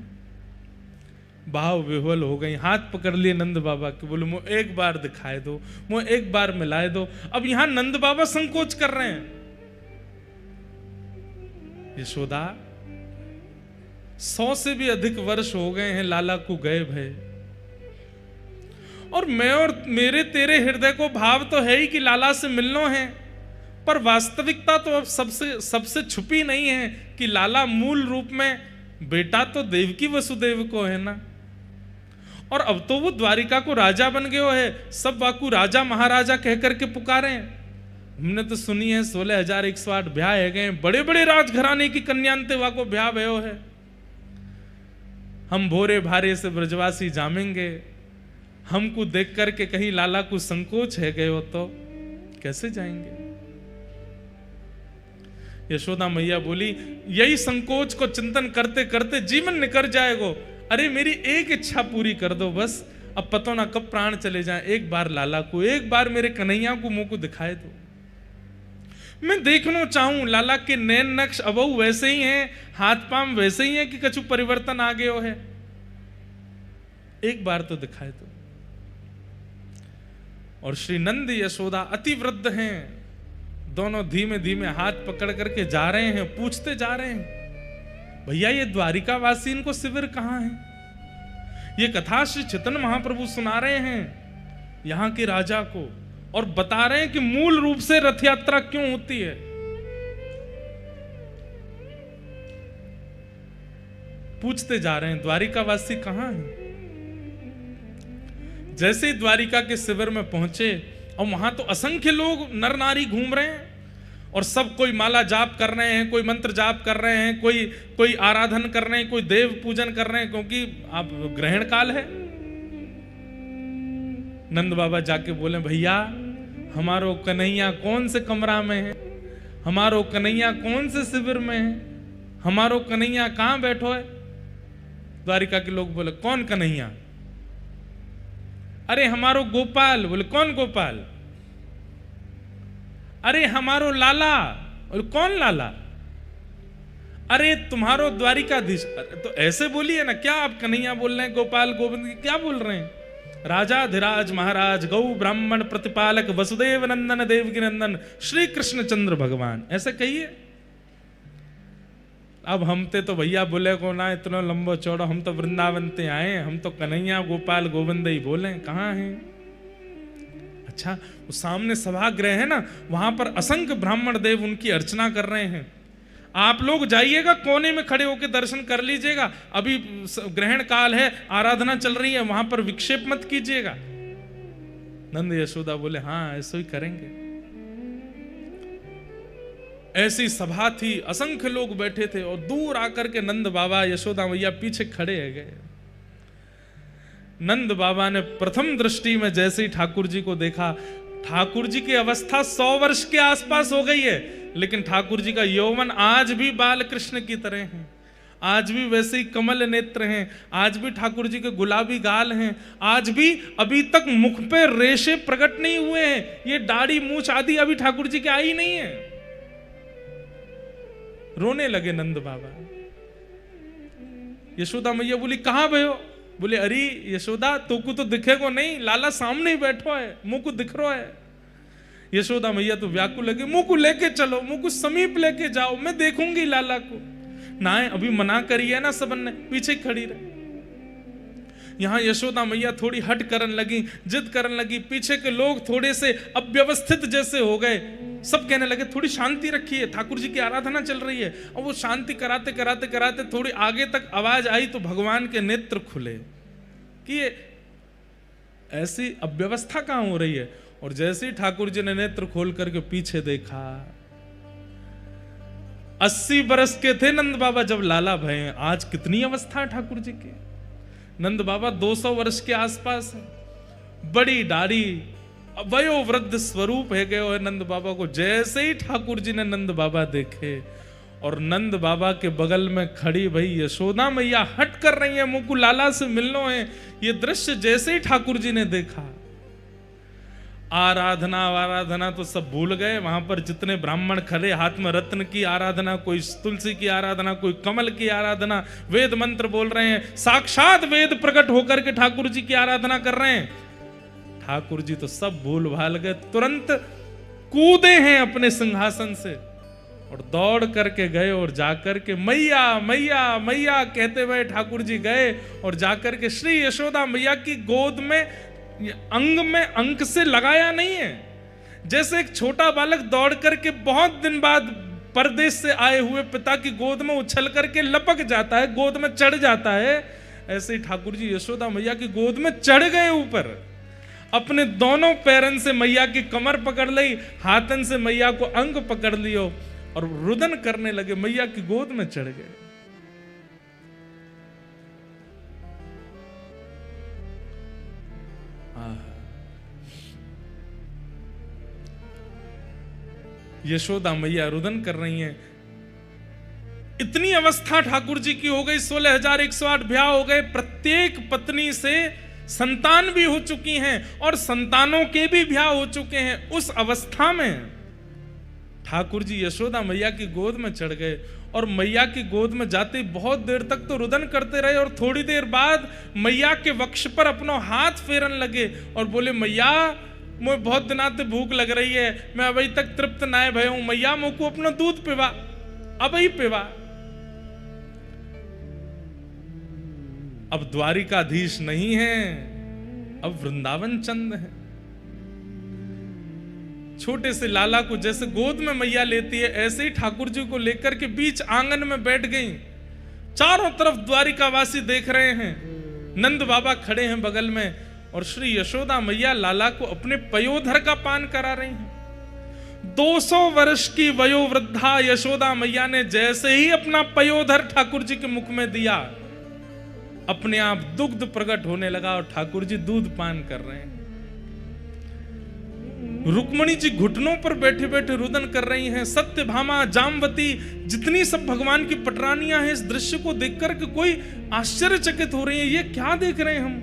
भाव विह्वल हो गई, हाथ पकड़ लिए नंद बाबा के। बोले मुझे एक बार दिखाए दो, मुझे एक बार मिलाए दो। अब यहां नंद बाबा संकोच कर रहे हैं। यशोदा 100 से भी अधिक वर्ष हो गए हैं लाला को गए भय, और मैं और मेरे तेरे हृदय को भाव तो है ही कि लाला से मिलना है, पर वास्तविकता तो अब सबसे छुपी नहीं है कि लाला मूल रूप में बेटा तो देवकी वसुदेव को है ना, और अब तो वो द्वारिका को राजा बन गयो है। सब वाकू राजा महाराजा कहकर के पुकारे। हमने तो सुनी है 16,108 ब्याह है गए, बड़े बड़े राजघराने की कन्यांते वाको ब्याह भयो है। हम भोरे भारे से ब्रजवासी जामेंगे, हमको देख करके कहीं लाला को संकोच है गए हो तो कैसे जाएंगे? यशोदा मैया बोली, यही संकोच को चिंतन करते करते जीवन निकल जाएगो। अरे मेरी एक इच्छा पूरी कर दो बस, अब पता ना कब प्राण चले जाएं। एक बार लाला को, एक बार मेरे कन्हैया को मुंह को दिखाए दो, मैं देखना चाहूं। लाला के नैन नक्श अबहु वैसे ही हैं, हाथ पांव वैसे ही हैं कि कछु परिवर्तन आ गयो है, एक बार तो दिखाए दो। और श्री नंद यशोदा अति वृद्ध हैं, दोनों धीमे धीमे हाथ पकड़ करके जा रहे हैं, पूछते जा रहे हैं, भैया ये द्वारिका वासी इनको शिविर कहां है? ये कथा श्री चैतन्य महाप्रभु सुना रहे हैं यहां के राजा को, और बता रहे हैं कि मूल रूप से रथ यात्रा क्यों होती है। पूछते जा रहे हैं द्वारिका वासी कहां है। जैसे ही द्वारिका के शिविर में पहुंचे, और वहां तो असंख्य लोग नर नारी घूम रहे हैं, और सब कोई माला जाप कर रहे हैं, कोई मंत्र जाप कर रहे हैं, कोई आराधन कर रहे हैं, कोई देव पूजन कर रहे हैं, क्योंकि अब ग्रहण काल है। नंद बाबा जाके बोले, भैया हमारो कन्हैया कौन से कमरा में है, हमारो कन्हैया कौन से शिविर में है, हमारो कन्हैया कहां बैठो है। द्वारिका के लोग बोले, कौन कन्हैया? अरे हमारो गोपाल। बोले, कौन गोपाल? अरे हमारो लाला। बोले, कौन लाला? अरे तुम्हारो द्वारिकाधीश। तो ऐसे बोलिए ना, क्या आप कन्हैया बोल रहे हैं, गोपाल गोविंद क्या बोल रहे हैं? राजा धीराज महाराज गौ ब्राह्मण प्रतिपालक वसुदेव नंदन देवकी नंदन श्री कृष्ण चंद्र भगवान, ऐसे कहिए। अब हम ते तो भैया बोले को ना इतना लंबो चौड़ा, हम तो वृंदावन ते आए, हम तो कन्हैया गोपाल गोविंद ही बोले, कहाँ हैं? अच्छा, वो सामने सभागृह है ना, वहां पर असंख्य ब्राह्मण देव उनकी अर्चना कर रहे हैं। आप लोग जाइएगा, कोने में खड़े होकर दर्शन कर लीजिएगा, अभी ग्रहण काल है, आराधना चल रही है, वहां पर विक्षेप मत कीजिएगा। नंद यशोदा बोले, हाँ ऐसा ही करेंगे। ऐसी सभा थी, असंख्य लोग बैठे थे, और दूर आकर के नंद बाबा यशोदा मैया पीछे खड़े है गए। नंद बाबा ने प्रथम दृष्टि में जैसे ही ठाकुर जी को देखा, ठाकुर जी की अवस्था 100 वर्ष के आसपास हो गई है, लेकिन ठाकुर जी का यौवन आज भी बाल कृष्ण की तरह है, आज भी वैसे ही कमल नेत्र हैं, आज भी ठाकुर जी के गुलाबी गाल हैं, आज भी अभी तक मुख पे रेशे प्रकट नहीं हुए हैं, ये दाढ़ी मूछ आदि अभी ठाकुर जी के आई नहीं है। रोने लगे नंद बाबा। यशोदा मैया बोली, कहां भयो? बोले, अरे यशोदा तोको तो दिखेगो नहीं, लाला सामने ही बैठो है, मुंह को दिख रहा है। यशोदा मैया तो व्याकुल लगे, मुंह को लेके चलो, मुंह को समीप लेके जाओ, मैं देखूंगी लाला को। ना अभी मना करिए ना, सबन ने पीछे खड़ी रहे। यहां यशोदा मैया थोड़ी हट करने लगी, जिद करने लगी, पीछे के लोग थोड़े से अव्यवस्थित जैसे हो गए, सब कहने लगे थोड़ी शांति रखिए, ठाकुर जी की आराधना चल रही है। और वो शांति कराते कराते कराते थोड़ी आगे तक आवाज आई तो भगवान के नेत्र खुले कि ये ऐसी अव्यवस्था कहां हो रही है। और जैसे ही ठाकुर जी ने नेत्र खोल करके पीछे देखा, 80 बरस के थे नंद बाबा जब लाला भये, आज कितनी अवस्था है ठाकुर जी की। नंद बाबा 200 वर्ष के आसपास है, बड़ी दाढ़ी, वयो वृद्ध स्वरूप है गए नंद बाबा को। जैसे ही ठाकुर जी ने नंद बाबा देखे, और नंद बाबा के बगल में खड़ी भाई यशोदा मैया हट कर रही है, मुंह को लाला से मिलनो है। ये दृश्य जैसे ही ठाकुर जी ने देखा, आराधना तो सब भूल गए। वहां पर जितने ब्राह्मण खड़े, हाथ में रत्न की आराधना, कोई तुलसी की आराधना, कोई कमल की आराधना, वेद मंत्र बोल रहे हैं, साक्षात वेद प्रकट होकर के ठाकुर जी की आराधना कर रहे हैं। ठाकुर जी तो सब भूल भाल गए, तुरंत कूदे हैं अपने सिंहासन से और दौड़ करके गए, और जाकर के मैया मैया मैया कहते हुए ठाकुर जी गए, और जाकर के श्री यशोदा मैया की गोद में अंग में अंक से लगाया नहीं है। जैसे एक छोटा बालक दौड़ करके बहुत दिन बाद परदेश से आए हुए पिता की गोद में उछल करके लपक जाता है, गोद में चढ़ जाता है, ऐसे ही ठाकुर जी यशोदा मैया की गोद में चढ़ गए ऊपर। अपने दोनों पैरन से मैया की कमर पकड़ ली, हाथन से मैया को अंग पकड़ लियो, और रुदन करने लगे, मैया की गोद में चढ़ गए। यशोदा मैया रुदन कर रही हैं, इतनी अवस्था ठाकुर जी की हो गई, 16,108 ब्याह हो गए, प्रत्येक पत्नी से संतान भी हो चुकी हैं और संतानों के भी ब्याह हो चुके हैं। उस अवस्था में ठाकुर जी यशोदा मैया की गोद में चढ़ गए और मैया की गोद में जाते बहुत देर तक तो रुदन करते रहे और थोड़ी देर बाद मैया के वक्ष पर अपना हाथ फेरन लगे और बोले, मैया मुझे बहुत दिना से भूख लग रही है, मैं अभी तक तृप्त ना भय हूं, मैया मुझको अपना दूध पिवा, अब ही पिवा। अब द्वारिकाधीश नहीं है, अब वृंदावन चंद है। छोटे से लाला को जैसे गोद में मैया लेती है, ऐसे ही ठाकुर जी को लेकर के बीच आंगन में बैठ गई। चारों तरफ द्वारिकावासी देख रहे हैं, नंद बाबा खड़े हैं बगल में और श्री यशोदा मैया लाला को अपने पयोधर का पान करा रही हैं। 200 वर्ष की वयोवृद्धा यशोदा मैया ने जैसे ही अपना पयोधर ठाकुर जी के मुख में दिया, अपने आप दुग्ध प्रकट होने लगा और ठाकुर जी दूध पान कर रहे हैं। रुक्मणी जी घुटनों पर बैठे बैठे रुदन कर रही हैं। सत्यभामा, जामवती, जितनी सब भगवान की पटरानियां हैं, इस दृश्य को देखकर के कोई आश्चर्यचकित हो रही है, ये क्या देख रहे हैं हम।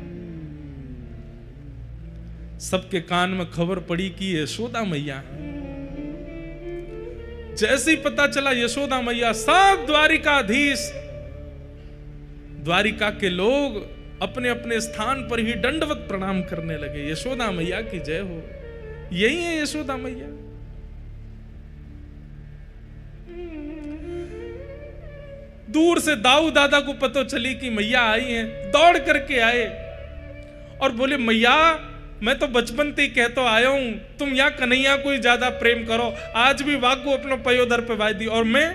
सबके कान में खबर पड़ी कि यशोदा मैया है। जैसे ही पता चला यशोदा मैया, सब द्वारिकाधीश, द्वारिका के लोग अपने अपने स्थान पर ही दंडवत प्रणाम करने लगे। यशोदा मैया की जय हो। यही है यशोदा मैया। दूर से दाऊ दादा को पता चली कि मैया आई हैं, दौड़ करके आए और बोले, मैया मैं तो बचपन से ही कहता आया हूं, तुम यहाँ कन्हैया को ही ज्यादा प्रेम करो, आज भी वाकू अपना पयोधर पे वाई दी। और मैं,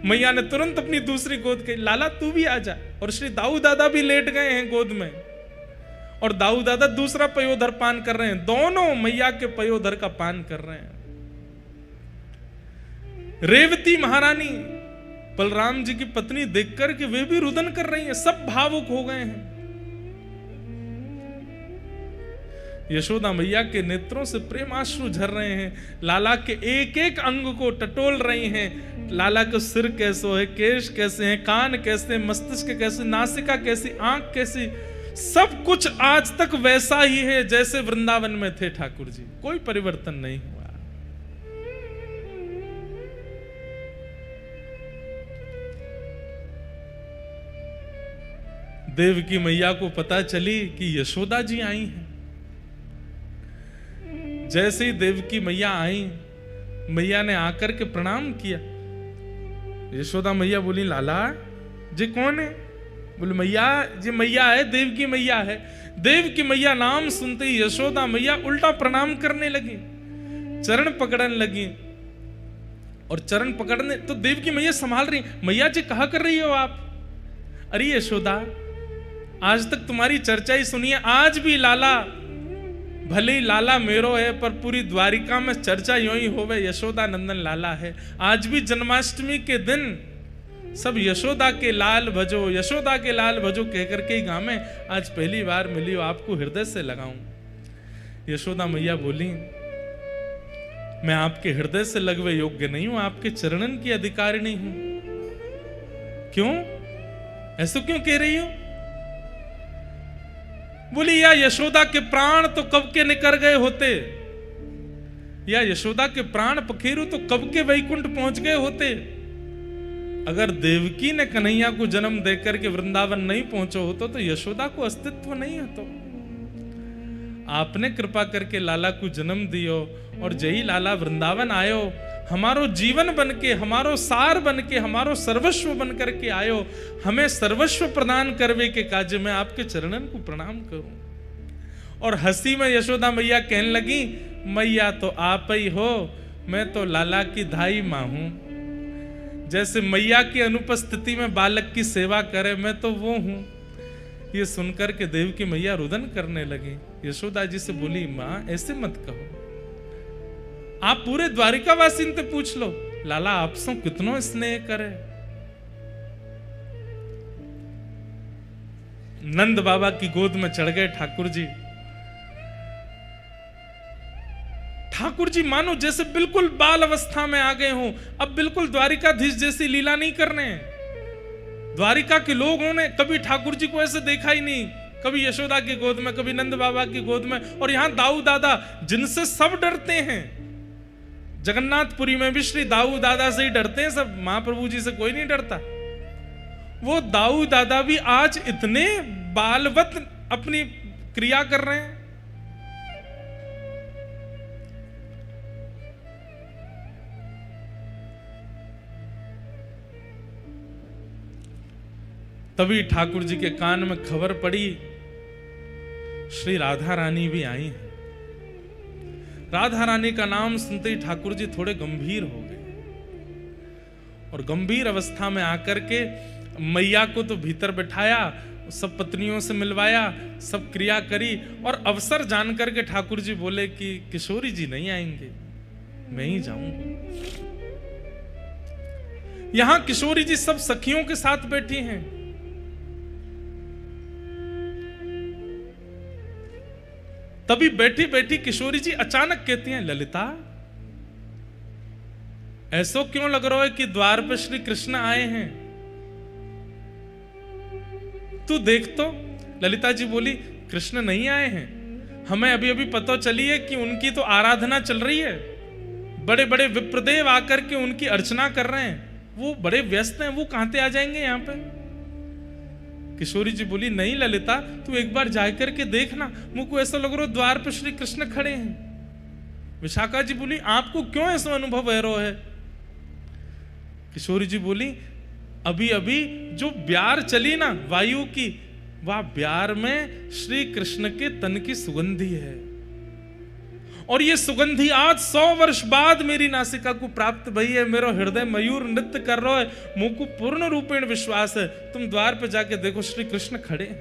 मैया ने तुरंत अपनी दूसरी गोद कही, लाला तू भी आ जा। और श्री दाऊ दादा भी लेट गए हैं गोद में और दाऊ दादा दूसरा पयोधर पान कर रहे हैं। दोनों मैया के पयोधर का पान कर रहे हैं। रेवती महारानी बलराम जी की पत्नी देखकर कि वे भी रुदन कर रही हैं, सब भावुक हो गए हैं। यशोदा मैया के नेत्रों से प्रेमाश्रु झर रहे हैं। लाला के एक एक अंग को टटोल रही हैं। लाला का सिर कैसे है, केश कैसे हैं, कान कैसे, मस्तिष्क कैसे, नासिका कैसी, आंख कैसी, सब कुछ आज तक वैसा ही है जैसे वृंदावन में थे ठाकुर जी। कोई परिवर्तन नहीं हुआ। देवकी मैया को पता चली कि यशोदा जी आई हैं। जैसे ही देवकी मैया आई, मैया ने आकर के प्रणाम किया। यशोदा मैया बोली, लाला जी कौन है? बोले, मैया जी मैया है, देवकी मैया है। देवकी मैया नाम सुनते ही यशोदा मैया उल्टा प्रणाम करने लगी, चरण पकड़ने लगी। और चरण पकड़ने तो देवकी मैया संभाल रही, मैया जी कहा कर रही हो आप? अरे यशोदा, आज तक तुम्हारी चर्चा ही सुनी है, आज भी लाला, भले ही लाला मेरो है पर पूरी द्वारिका में चर्चा यूं ही होवे, यशोदा नंदन लाला है। आज भी जन्माष्टमी के दिन सब यशोदा के लाल भजो, यशोदा के लाल भजो कहकर के ही गावे। आज पहली बार मिली हो, आपको हृदय से लगाऊं। यशोदा मैया बोली, मैं आपके हृदय से लगवे योग्य नहीं हूं, आपके चरणन की अधिकारिणी हूं। क्यों? ऐसा क्यों कह रही हो? बोली, या यशोदा के प्राण तो कब के निकल गए होते, या यशोदा के प्राण पखेरु तो कब के वैकुंठ पहुंच गए होते। अगर देवकी ने कन्हैया को जन्म देकर के वृंदावन नहीं पहुंचो होतो तो यशोदा को अस्तित्व नहीं होतो। आपने कृपा करके लाला को जन्म दियो और जय लाला वृंदावन आयो, हमारो जीवन बन के, हमारो सार बन के, हमारो सर्वस्व बन करके आयो, हमें सर्वस्व प्रदान करवे के काज में आपके चरणन को प्रणाम करूं। और हंसी में यशोदा मैया कहने लगी, मैया तो आप ही हो, मैं तो लाला की धाई मां हूं। जैसे मैया की अनुपस्थिति में बालक की सेवा करे, मैं तो वो हूं। ये सुनकर के देव की मैया रुदन करने लगी। यशोदा जी से बोली, मां ऐसे मत कहो, आप पूरे द्वारिकावासी से पूछ लो, लाला आपसे कितनो स्नेह करे। नंद बाबा की गोद में चढ़ गए ठाकुर जी। ठाकुर जी मानो जैसे बिल्कुल बाल अवस्था में आ गए हों, अब बिल्कुल द्वारिकाधीश जैसी लीला नहीं कर रहे हैं। द्वारिका के लोगों ने कभी ठाकुर जी को ऐसे देखा ही नहीं, कभी यशोदा की गोद में, कभी नंद बाबा की गोद में, और यहां दाऊ दादा जिनसे सब डरते हैं। जगन्नाथपुरी में भी श्री दाऊ दादा से ही डरते हैं सब, महाप्रभु जी से कोई नहीं डरता। वो दाऊ दादा भी आज इतने बालवत अपनी क्रिया कर रहे हैं। तभी ठाकुर जी के कान में खबर पड़ी, श्री राधा रानी भी आई हैं। राधा रानी का नाम सुनते ही ठाकुर जी थोड़े गंभीर हो गए, और गंभीर अवस्था में आकर के मैया को तो भीतर बिठाया, सब पत्नियों से मिलवाया, सब क्रिया करी, और अवसर जान करके ठाकुर जी बोले कि किशोरी जी नहीं आएंगे, मैं ही जाऊंगा। यहां किशोरी जी सब सखियों के साथ बैठी हैं। तभी बैठी बैठी किशोरी जी अचानक कहती हैं, ललिता ऐसो क्यों लग रहा है कि द्वार पर श्री कृष्ण आए हैं? तू देख तो। ललिता जी बोली, कृष्ण नहीं आए हैं, हमें अभी अभी पता चली है कि उनकी तो आराधना चल रही है, बड़े बड़े विप्रदेव आकर के उनकी अर्चना कर रहे हैं, वो बड़े व्यस्त हैं, वो कहां से आ जाएंगे यहां पे? किशोरी जी बोली, नहीं ललिता, तू एक बार जाकर के देखना, मुझको ऐसा लग रहा है द्वार पर श्री कृष्ण खड़े हैं। विशाखा जी बोली, आपको क्यों ऐसा अनुभव हो रहा है? किशोरी जी बोली, अभी अभी जो ब्यार चली ना वायु की, वह ब्यार में श्री कृष्ण के तन की सुगंधी है, और ये सुगंधी आज 100 वर्ष बाद मेरी नासिका को प्राप्त भई है। मेरा हृदय मयूर नृत्य कर रहा है, मुझको पूर्ण रूपेण विश्वास है, तुम द्वार पे जाके देखो श्री कृष्ण खड़े हैं।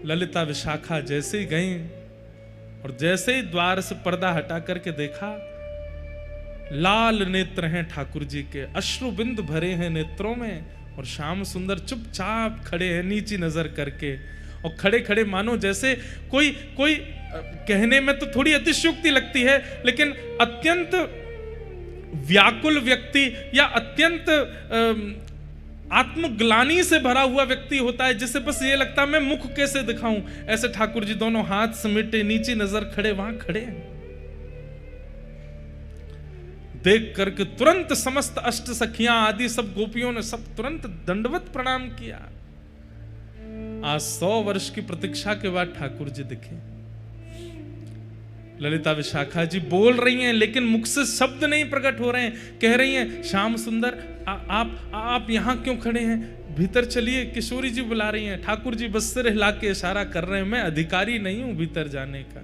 ललिता विशाखा जैसे ही गई और जैसे ही द्वार से पर्दा हटा करके देखा, लाल नेत्र हैं ठाकुर जी के, अश्रु बिंद भरे हैं नेत्रों में, और श्याम सुंदर चुपचाप खड़े हैं नीची नजर करके, और खड़े खड़े मानो जैसे कोई कहने में तो थोड़ी अतिशयोक्ति लगती है, लेकिन अत्यंत व्याकुल व्यक्ति या अत्यंत आत्मग्लानि से भरा हुआ व्यक्ति होता है, जिसे बस ये लगता है मैं मुख कैसे दिखाऊं। ऐसे ठाकुर जी दोनों हाथ समेटे नीची नजर खड़े वहां खड़े हैं। देख करके तुरंत समस्त अष्ट सखियां आदि सब गोपियों ने सब तुरंत दंडवत प्रणाम किया। आज 100 वर्ष की प्रतीक्षा के बाद ठाकुर जी दिखे। ललिता विशाखा जी बोल रही हैं, लेकिन मुख से शब्द नहीं प्रकट हो रहे हैं। कह रही हैं, श्याम सुंदर आप यहां क्यों खड़े हैं? भीतर चलिए, किशोरी जी बुला रही हैं। ठाकुर जी बस सिर हिला के इशारा कर रहे हैं, मैं अधिकारी नहीं हूं भीतर जाने का।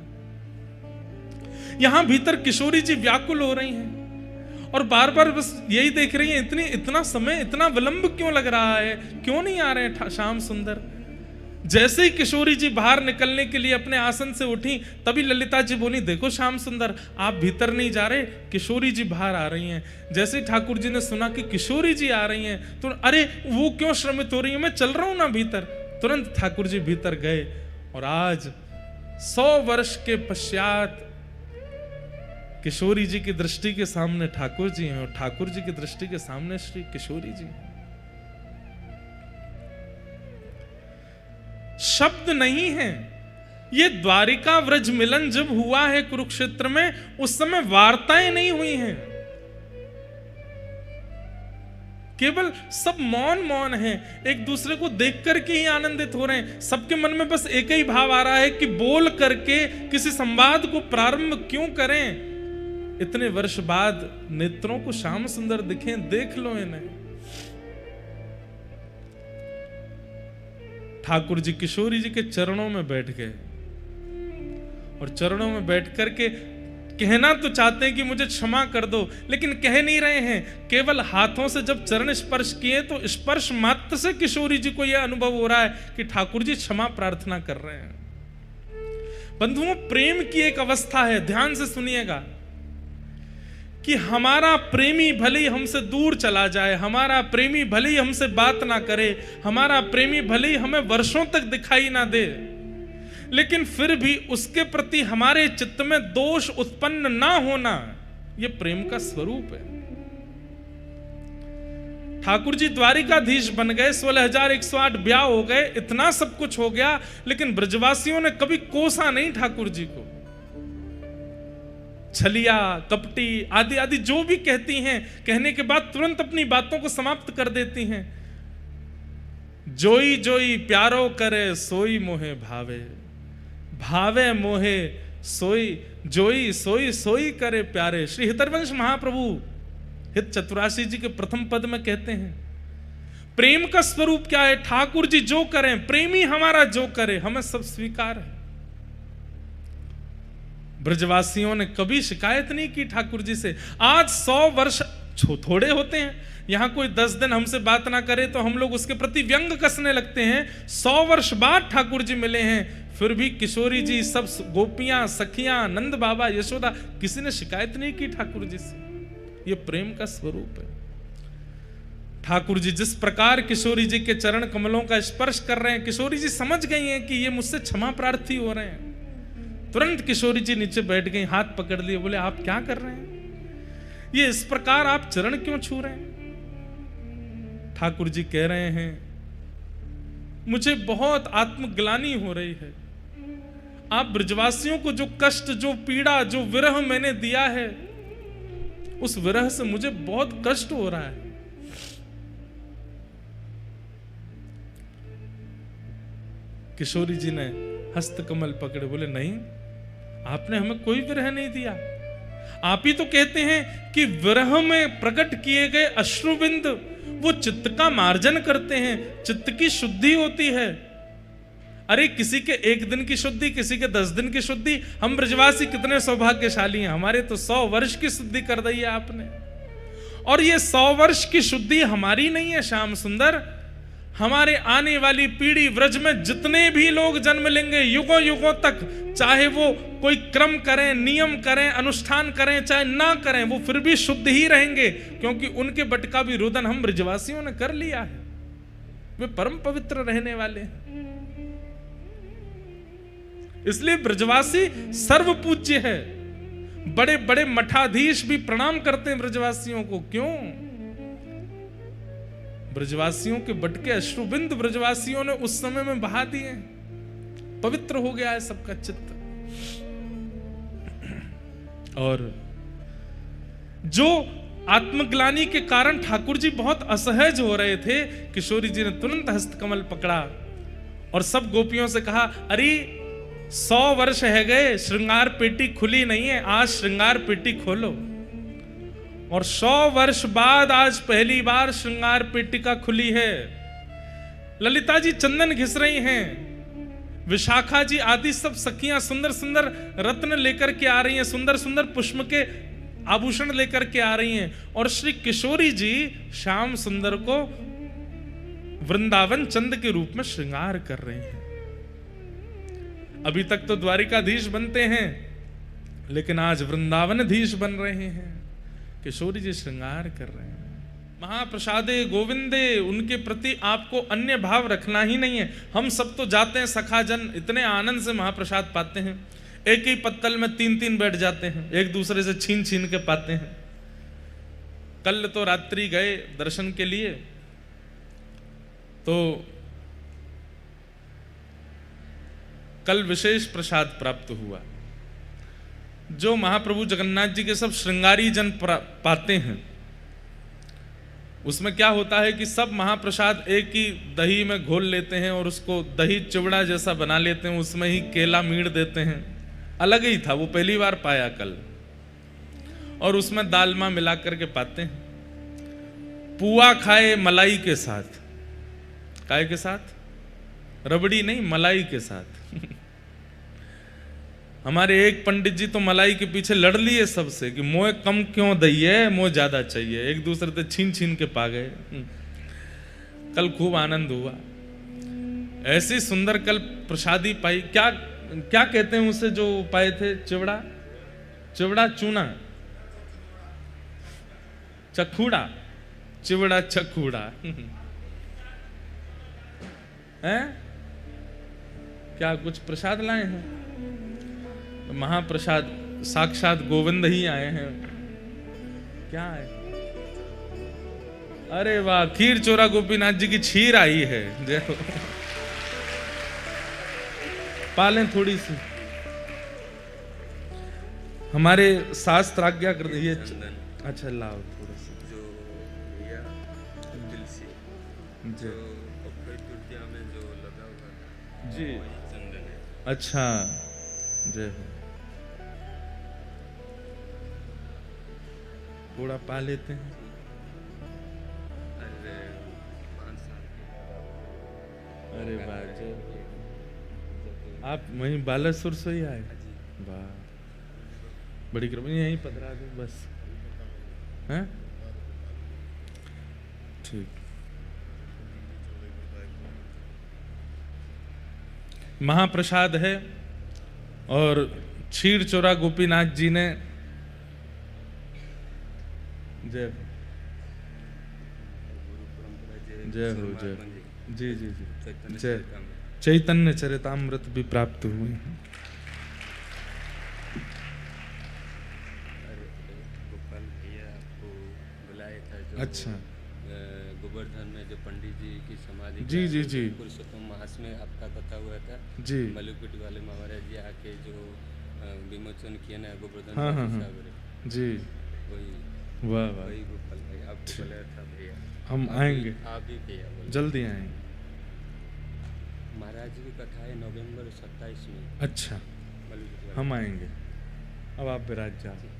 यहां भीतर किशोरी जी व्याकुल हो रही हैं और बार बार बस यही देख रही हैं, इतना समय, इतना विलंब क्यों लग रहा है, क्यों नहीं आ रहे हैं श्याम सुंदर? जैसे ही किशोरी जी बाहर निकलने के लिए अपने आसन से उठी, तभी ललिता जी बोली, देखो श्याम सुंदर आप भीतर नहीं जा रहे, किशोरी जी बाहर आ रही हैं। जैसे ही ठाकुर जी ने सुना कि किशोरी जी आ रही हैं, तो अरे वो क्यों श्रमित हो रही है, मैं चल रहा हूं ना भीतर। तुरंत ठाकुर जी भीतर गए, और आज 100 वर्ष के पश्चात किशोरी जी की दृष्टि के सामने ठाकुर जी हैं, और ठाकुर जी की दृष्टि के सामने श्री किशोरी जी हैं। शब्द नहीं है। ये द्वारिका व्रज मिलन जब हुआ है कुरुक्षेत्र में, उस समय वार्ताएं नहीं हुई हैं, केवल सब मौन हैं, एक दूसरे को देख करके ही आनंदित हो रहे हैं। सबके मन में बस एक ही भाव आ रहा है कि बोल करके किसी संवाद को प्रारंभ क्यों करें। इतने वर्ष बाद नेत्रों को श्याम सुंदर दिखे, देख लो इन्हें। ठाकुर जी किशोरी जी के चरणों में बैठ गए, और चरणों में बैठ करके कहना तो चाहते हैं कि मुझे क्षमा कर दो, लेकिन कह नहीं रहे हैं। केवल हाथों से जब चरण स्पर्श किए, तो स्पर्श मात्र से किशोरी जी को यह अनुभव हो रहा है कि ठाकुर जी क्षमा प्रार्थना कर रहे हैं। बंधुओं, प्रेम की एक अवस्था है, ध्यान से सुनिएगा, कि हमारा प्रेमी भले ही हमसे दूर चला जाए, हमारा प्रेमी भले ही हमसे बात ना करे, हमारा प्रेमी भले ही हमें वर्षों तक दिखाई ना दे, लेकिन फिर भी उसके प्रति हमारे चित्त में दोष उत्पन्न ना होना, यह प्रेम का स्वरूप है। ठाकुर जी द्वारिकाधीश बन गए, 16,108 ब्याह हो गए, इतना सब कुछ हो गया, लेकिन ब्रजवासियों ने कभी कोसा नहीं ठाकुर जी को। छलिया, कपटी आदि आदि जो भी कहती हैं, कहने के बाद तुरंत अपनी बातों को समाप्त कर देती हैं। जोई जोई प्यारो करे सोई मोहे भावे, भावे मोहे सोई, जोई सोई सोई करे प्यारे। श्री हितरवंश महाप्रभु हित चतुराशी जी के प्रथम पद में कहते हैं, प्रेम का स्वरूप क्या है? ठाकुर जी जो करें, प्रेमी हमारा जो करे, हमें सब स्वीकार है। ब्रजवासियों ने कभी शिकायत नहीं की ठाकुर जी से। आज 100 वर्ष थोड़े होते हैं, यहां कोई 10 दिन हमसे बात ना करे तो हम लोग उसके प्रति व्यंग कसने लगते हैं। 100 वर्ष बाद ठाकुर जी मिले हैं, फिर भी किशोरी जी, सब गोपियां, सखियां, नंद बाबा, यशोदा, किसी ने शिकायत नहीं की ठाकुर जी से। यह प्रेम का स्वरूप है। ठाकुर जी जिस प्रकार किशोरी जी के चरण कमलों का स्पर्श कर रहे हैं, किशोरी जी समझ गई हैं कि ये मुझसे क्षमा प्रार्थी हो रहे हैं। तुरंत किशोरी जी नीचे बैठ गई, हाथ पकड़ लिए, बोले आप क्या कर रहे हैं? ये इस प्रकार आप चरण क्यों छू रहे हैं? ठाकुर जी कह रहे हैं, मुझे बहुत आत्मग्लानि हो रही है। आप ब्रजवासियों को जो कष्ट, जो पीड़ा, जो विरह मैंने दिया है, उस विरह से मुझे बहुत कष्ट हो रहा है। किशोरी जी ने हस्त कमल पकड़े, बोले नहीं, आपने हमें कोई विरह नहीं दिया। आप ही तो कहते हैं कि विरह में प्रकट किए गए अश्रुबिंद वो चित्त का मार्जन करते हैं, चित्त की शुद्धि होती है। अरे किसी के 1 दिन की शुद्धि, किसी के 10 दिन की शुद्धि। हम ब्रजवासी कितने सौभाग्यशाली हैं, हमारे तो 100 वर्ष की शुद्धि कर दी है आपने। और ये 100 वर्ष की शुद्धि हमारी नहीं है श्याम सुंदर, हमारे आने वाली पीढ़ी व्रज में जितने भी लोग जन्म लेंगे युगों युगों तक, चाहे वो कोई क्रम करें, नियम करें, अनुष्ठान करें, चाहे ना करें, वो फिर भी शुद्ध ही रहेंगे, क्योंकि उनके बट का भी रुदन हम ब्रजवासियों ने कर लिया है। वे परम पवित्र रहने वाले हैं। इसलिए ब्रजवासी सर्वपूज्य है। बड़े बड़े मठाधीश भी प्रणाम करते हैं ब्रजवासियों को। क्यों? ब्रजवासियों के बटके अश्रुबिंद ब्रजवासियों ने उस समय में बहा दिए, पवित्र हो गया है सबका चित्त। और जो आत्मग्लानि के कारण ठाकुर जी बहुत असहज हो रहे थे, किशोरी जी ने तुरंत हस्तकमल पकड़ा और सब गोपियों से कहा, अरे 100 वर्ष है गए, श्रृंगार पेटी खुली नहीं है, आज श्रृंगार पेटी खोलो। और 100 वर्ष बाद आज पहली बार श्रृंगार पेटिका खुली है। ललिता जी चंदन घिस रही हैं, विशाखा जी आदि सब सखियां सुंदर सुंदर रत्न लेकर के आ रही हैं, सुंदर सुंदर पुष्प के आभूषण लेकर के आ रही हैं। और श्री किशोरी जी श्याम सुंदर को वृंदावन चंद के रूप में श्रृंगार कर रहे हैं। अभी तक तो द्वारिकाधीश बनते हैं, लेकिन आज वृंदावनाधीश बन रहे हैं। किशोरी जी श्रृंगार कर रहे हैं। महाप्रसादे गोविंदे, उनके प्रति आपको अन्य भाव रखना ही नहीं है। हम सब तो जाते हैं सखाजन, इतने आनंद से महाप्रसाद पाते हैं, एक ही पत्तल में 3-3 बैठ जाते हैं, एक दूसरे से छीन छीन के पाते हैं। कल तो रात्रि गए दर्शन के लिए, तो कल विशेष प्रसाद प्राप्त हुआ। जो महाप्रभु जगन्नाथ जी के सब श्रृंगारी जन पाते हैं, उसमें क्या होता है कि सब महाप्रसाद एक ही दही में घोल लेते हैं और उसको दही चिवड़ा जैसा बना लेते हैं, उसमें ही केला मीड़ देते हैं। अलग ही था, वो पहली बार पाया कल। और उसमें दालमा मिला करके पाते हैं। पुआ खाए मलाई के साथ, काय के साथ? रबड़ी नहीं, मलाई के साथ। हमारे एक पंडित जी तो मलाई के पीछे लड़ लिए सबसे कि मोए कम क्यों दइए, मोए ज्यादा चाहिए, एक दूसरे से छीन छीन के पा गए। कल खूब आनंद हुआ, ऐसी सुंदर कल प्रसादी पाई। क्या क्या कहते हैं उसे जो पाए थे? चिवड़ा, चिवड़ा चूना, चखूड़ा, चिवड़ा चखूड़ा है। क्या कुछ प्रसाद लाए हैं? महाप्रसाद साक्षात गोविंद ही आए हैं। क्या है? अरे वाह, खीर चोरा गोपीनाथ जी की क्षीर आई है। जय हो। पालें थोड़ी सी। हमारे शास्त्र आज्ञा कर दिए। अच्छा लाओ थोड़ा सा। जो भैया तुलसी जो अक्षय तृतीया में जो लगा हुआ जी चंदन है। अच्छा जय हो। थोड़ा पा लेते हैं। अरे 5 साल के। अरे वाह जय हो। आप वहीं बालासुर से ही आए? वाह बड़ी कृपा। यहीं पधरा दो बस। हैं? ठीक। महाप्रसाद है और क्षीर चोरा गोपीनाथ जी ने जय हो जय हो जय जी जी जी जय। चैतन्य चरितामृत भी प्राप्त हुए हैं। गोपाल भैया आपको बुलाया था जो अच्छा गोवर्धन में जो पंडित जी की समाधि जी जी जी पुरुषोत्तम मास में आपका कथा हुआ था जी। मलुकुट वाले महाराज जी आके जो विमोचन किया ना गोवर्धन। हाँ हाँ हाँ जी वही वाह वाह। वही गोपाल भाई आपको बुलाया था भैया। हम आएंगे आप भी भैया बोले। जल्दी आएंगे। महाराज जी की कथा है नवंबर 27 में। अच्छा मलुकुट वाले। हम आएंगे। अब आप विराज जाओ।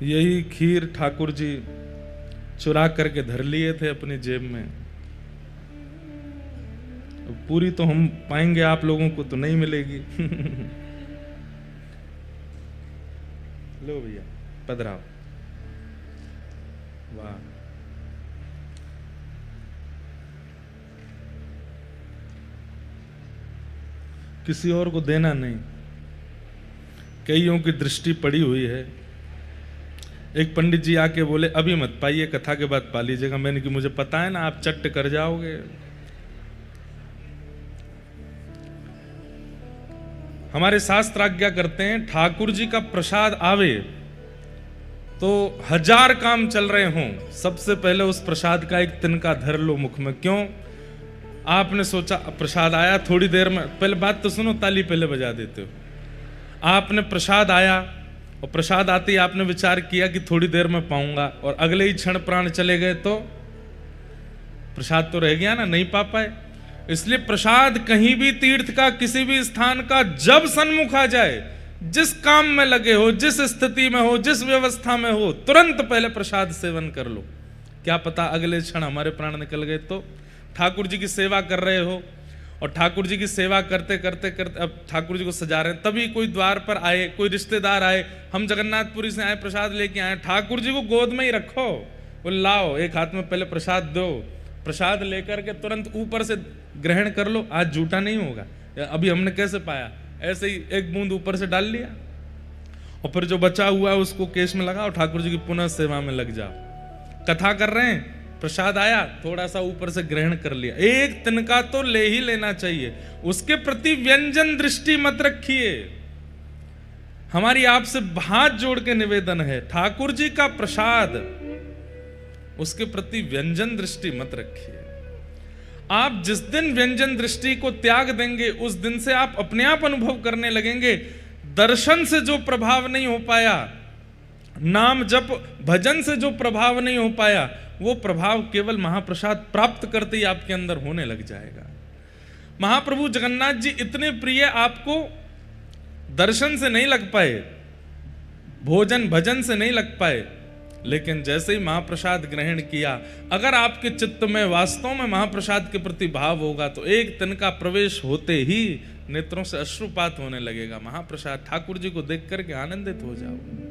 यही खीर ठाकुर जी चुरा करके धर लिए थे अपनी जेब में। पूरी तो हम पाएंगे, आप लोगों को तो नहीं मिलेगी। लो भैया पधराओ। वाह किसी और को देना नहीं। कईयों की दृष्टि पड़ी हुई है। एक पंडित जी आके बोले अभी मत पाइए, कथा के बाद पा लीजिएगा। मैंने कि मुझे पता है ना आप चट्ट कर जाओगे। हमारे शास्त्र आज्ञा करते हैं ठाकुर जी का प्रसाद आवे तो 1000 काम चल रहे हों, सबसे पहले उस प्रसाद का एक तिनका धर लो मुख में। क्यों? आपने सोचा प्रसाद आया, थोड़ी देर में, पहले बात तो सुनो, ताली पहले बजा देते हो। आपने प्रसाद आया और प्रसाद आते ही आपने विचार किया कि थोड़ी देर में पाऊंगा, और अगले ही क्षण प्राण चले गए तो प्रसाद तो रह गया ना, नहीं पा पाए। इसलिए प्रसाद कहीं भी तीर्थ का, किसी भी स्थान का जब सन्मुख आ जाए, जिस काम में लगे हो, जिस स्थिति में हो, जिस व्यवस्था में हो, तुरंत पहले प्रसाद सेवन कर लो। क्या पता अगले क्षण हमारे प्राण निकल गए तो। ठाकुर जी की सेवा कर रहे हो और ठाकुर जी की सेवा करते करते करते अब ठाकुर जी को सजा रहे हैं, तभी कोई द्वार पर आए, कोई रिश्तेदार आए, हम जगन्नाथपुरी से आए, प्रसाद लेके आए, ठाकुर जी को गोद में ही रखो, वो लाओ, एक हाथ में पहले प्रसाद दो, प्रसाद लेकर के तुरंत ऊपर से ग्रहण कर लो। आज झूठा नहीं होगा। अभी हमने कैसे पाया, ऐसे ही एक बूंद ऊपर से डाल लिया और फिर जो बचा हुआ है उसको केश में लगाओ, ठाकुर जी की पुनः सेवा में लग जाओ। कथा कर रहे हैं, प्रसाद आया, थोड़ा सा ऊपर से ग्रहण कर लिया, एक तिनका तो ले ही लेना चाहिए। उसके प्रति व्यंजन दृष्टि मत रखिए। हमारी आपसे हाथ जोड़ के निवेदन है, ठाकुर जी का प्रसाद, उसके प्रति व्यंजन दृष्टि मत रखिए। आप जिस दिन व्यंजन दृष्टि को त्याग देंगे, उस दिन से आप अपने आप अनुभव करने लगेंगे, दर्शन से जो प्रभाव नहीं हो पाया, नाम जप भजन से जो प्रभाव नहीं हो पाया, वो प्रभाव केवल महाप्रसाद प्राप्त करते ही आपके अंदर होने लग जाएगा। महाप्रभु जगन्नाथ जी इतने प्रिय, आपको दर्शन से नहीं लग पाए, भोजन भजन से नहीं लग पाए, लेकिन जैसे ही महाप्रसाद ग्रहण किया, अगर आपके चित्त में वास्तव में महाप्रसाद के प्रति भाव होगा तो एक तिनका प्रवेश होते ही नेत्रों से अश्रुपात होने लगेगा। महाप्रसाद ठाकुर जी को देख करके आनंदित हो जाओ।